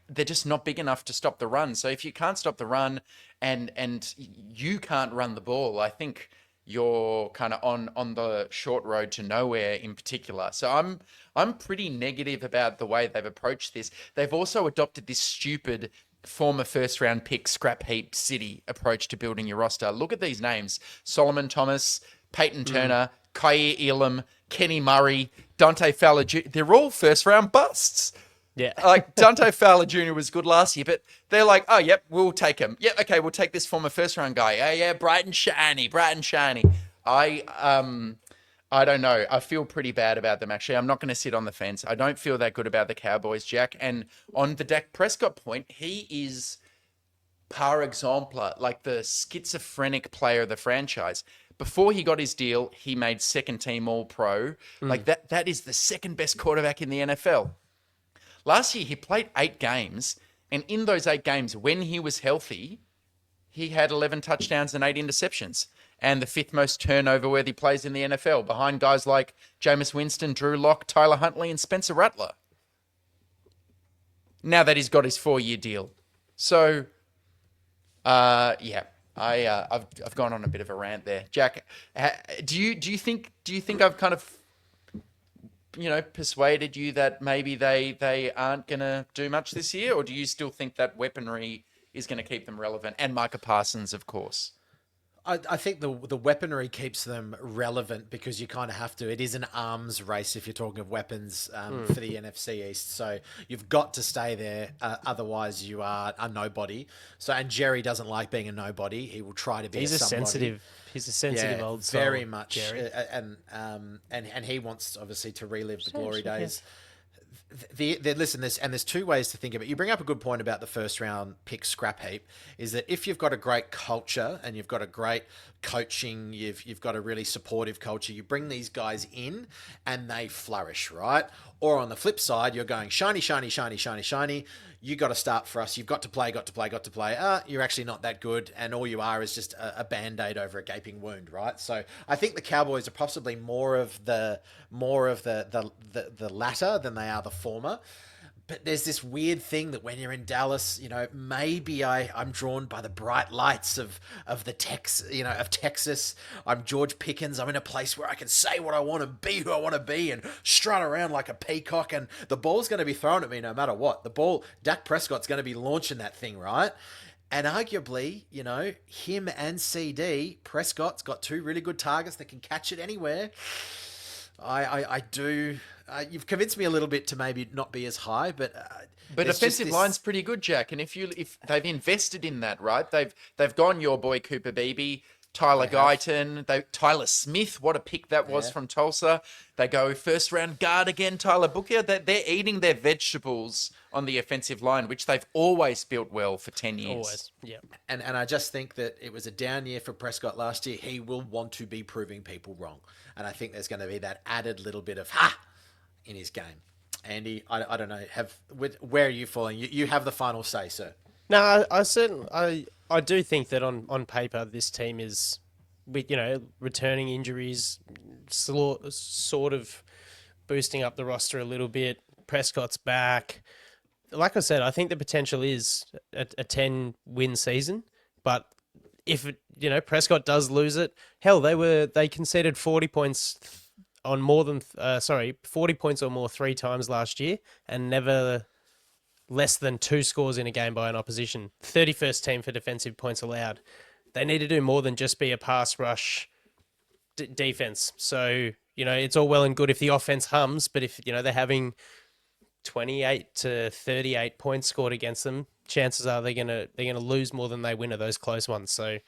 they're just not big enough to stop the run. So if you can't stop the run and you can't run the ball, I think you're kind of on the short road to nowhere in particular. So I'm pretty negative about the way they've approached this. They've also adopted this stupid former first round pick scrap heap city approach to building your roster. Look at these names: Solomon Thomas, Peyton Turner, Kyer Elam, Kenny Murray, Dante Fowler Jr. They're all first round busts. Yeah. Like Dante Fowler Jr. was good last year, but they're like, oh, yep, we'll take him. Yep, okay, we'll take this former first round guy. Yeah, bright and shiny. I don't know. I feel pretty bad about them, actually. I'm not going to sit on the fence. I don't feel that good about the Cowboys, Jack. And on the Dak Prescott point, he is par exemplar, like the schizophrenic player of the franchise. Before he got his deal, he made second team All-Pro. Like that is the second best quarterback in the NFL. Last year, he played 8 games. And in those 8 games, when he was healthy, he had 11 touchdowns and 8 interceptions. And the 5th most turnover-worthy players in the NFL, behind guys like Jameis Winston, Drew Lock, Tyler Huntley, and Spencer Rattler. Now that he's got his 4-year deal. So, I've gone on a bit of a rant there. Jack, do you think I've kind of, persuaded you that maybe they aren't going to do much this year? Or do you still think that weaponry is going to keep them relevant? And Micah Parsons, of course. I think the weaponry keeps them relevant because you kind of have to. It is an arms race if you're talking of weapons for the NFC East. So you've got to stay there. Otherwise, you are a nobody. So, and Jerry doesn't like being a nobody. He will try to be He's a somebody. sensitive old soul. Very much. Jerry. And he wants, obviously, to relive the glory days. Listen, there's 2 ways to think of it. You bring up a good point about the first round pick scrap heap, is that if you've got a great culture and you've got a great coaching, you've got a really supportive culture, you bring these guys in and they flourish, right? Or on the flip side, you're going shiny. You got to start for us. You've got to play. You're actually not that good, and all you are is just a band-aid over a gaping wound, right? So I think the Cowboys are possibly more of the latter than they are the former. But there's this weird thing that when you're in Dallas, maybe I'm drawn by the bright lights of Texas. I'm George Pickens. I'm in a place where I can say what I want and be who I want to be and strut around like a peacock. And the ball's going to be thrown at me no matter what. Dak Prescott's going to be launching that thing, right? And arguably, him and CD, Prescott's got 2 really good targets that can catch it anywhere. I do. You've convinced me a little bit to maybe not be as high, but offensive line's pretty good, Jack. And if they've invested in that, right? They've gone your boy Cooper Beebe, Tyler Guyton, Tyler Smith. What a pick that was from Tulsa. They go first round guard again, Tyler Booker. They're eating their vegetables on the offensive line, which they've always built well for 10 years. Always, yeah. And I just think that it was a down year for Prescott last year. He will want to be proving people wrong. And I think there's going to be that added little bit of in his game. Andy, I don't know. Where are you falling? You have the final say, sir. No, I do think that on paper this team is, with returning injuries, sort of boosting up the roster a little bit. Prescott's back. Like I said, I think the potential is a 10-win season, but if Prescott does lose it, hell, they conceded 40 points on 40 points or more 3 times last year, and never less than 2 scores in a game by an opposition. 31st team for defensive points allowed. They need to do more than just be a pass rush defense. So, it's all well and good if the offense hums, but if, they're having 28 to 38 points scored against them, chances are they're gonna lose more than they win at those close ones. So I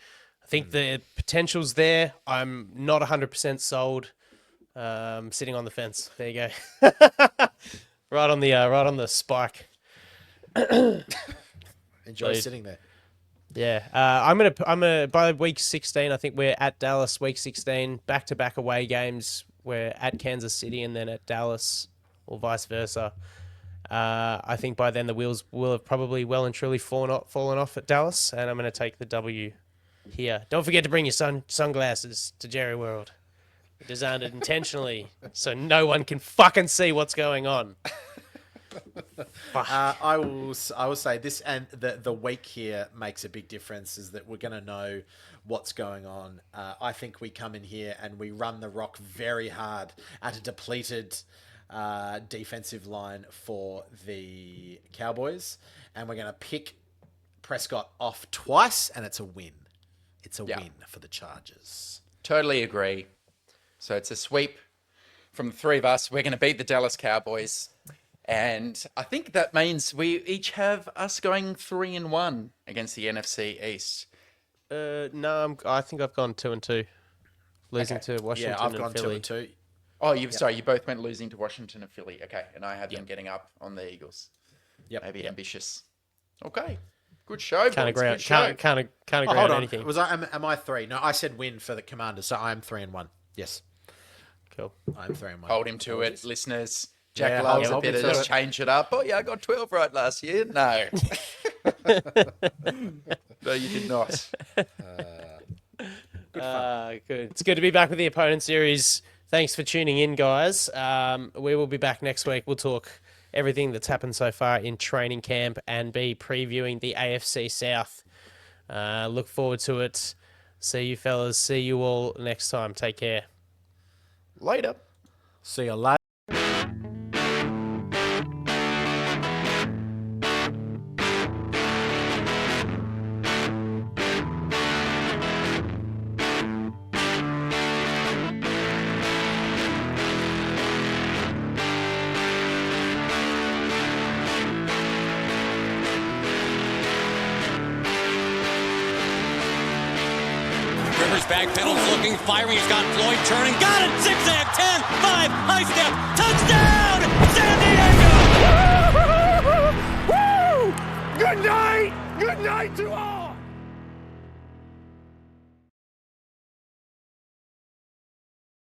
think the potential's there. I'm not 100% sold. Sitting on the fence. There you go. right on the spike. Enjoy sitting there. Yeah, I'm gonna by week 16. I think we're at Dallas. Week 16, back-to-back away games. We're at Kansas City and then at Dallas, or vice versa. I think by then the wheels will have probably well and truly fallen off at Dallas, and I'm going to take the W here. Don't forget to bring your sunglasses to Jerry World. Designed it intentionally so no one can fucking see what's going on. I will say this, and the week here makes a big difference, is that we're going to know what's going on. I think we come in here and we run the rock very hard at a depleted defensive line for the Cowboys, and we're going to pick Prescott off twice, and it's a win. It's a win for the Chargers. Totally agree. So it's a sweep from the three of us. We're going to beat the Dallas Cowboys. And I think that means we each have us going 3-1 against the NFC East. No, I think I've gone 2-2. Losing to Washington Yeah, I've gone and Philly. 2-2. Oh, sorry, you both went losing to Washington and Philly. Okay, and I have them getting up on the Eagles. Yep. Maybe ambitious. Okay, good show. Can't boys. agree on, Good show. can't agree Hold on on. anything. Am I 3? No, I said win for the Commanders, so I am 3-1. Yes, Cool. I'm 3-1. Hold him to it, listeners. Jack Yeah, loves a hold bit me of to just it. change it up. Oh, yeah, I got 12 right last year. No. No, you did not. Good. It's good to be back with the opponent series. Thanks for tuning in, guys. We will be back next week. We'll talk everything that's happened so far in training camp and be previewing the AFC South. Look forward to it. See you fellas. See you all next time. Take care. Later. See you later. Back pedals looking, firing. He's got Floyd turning. Got it! 6 10, 5, high step, touchdown! San Diego! Good night! Good night to all!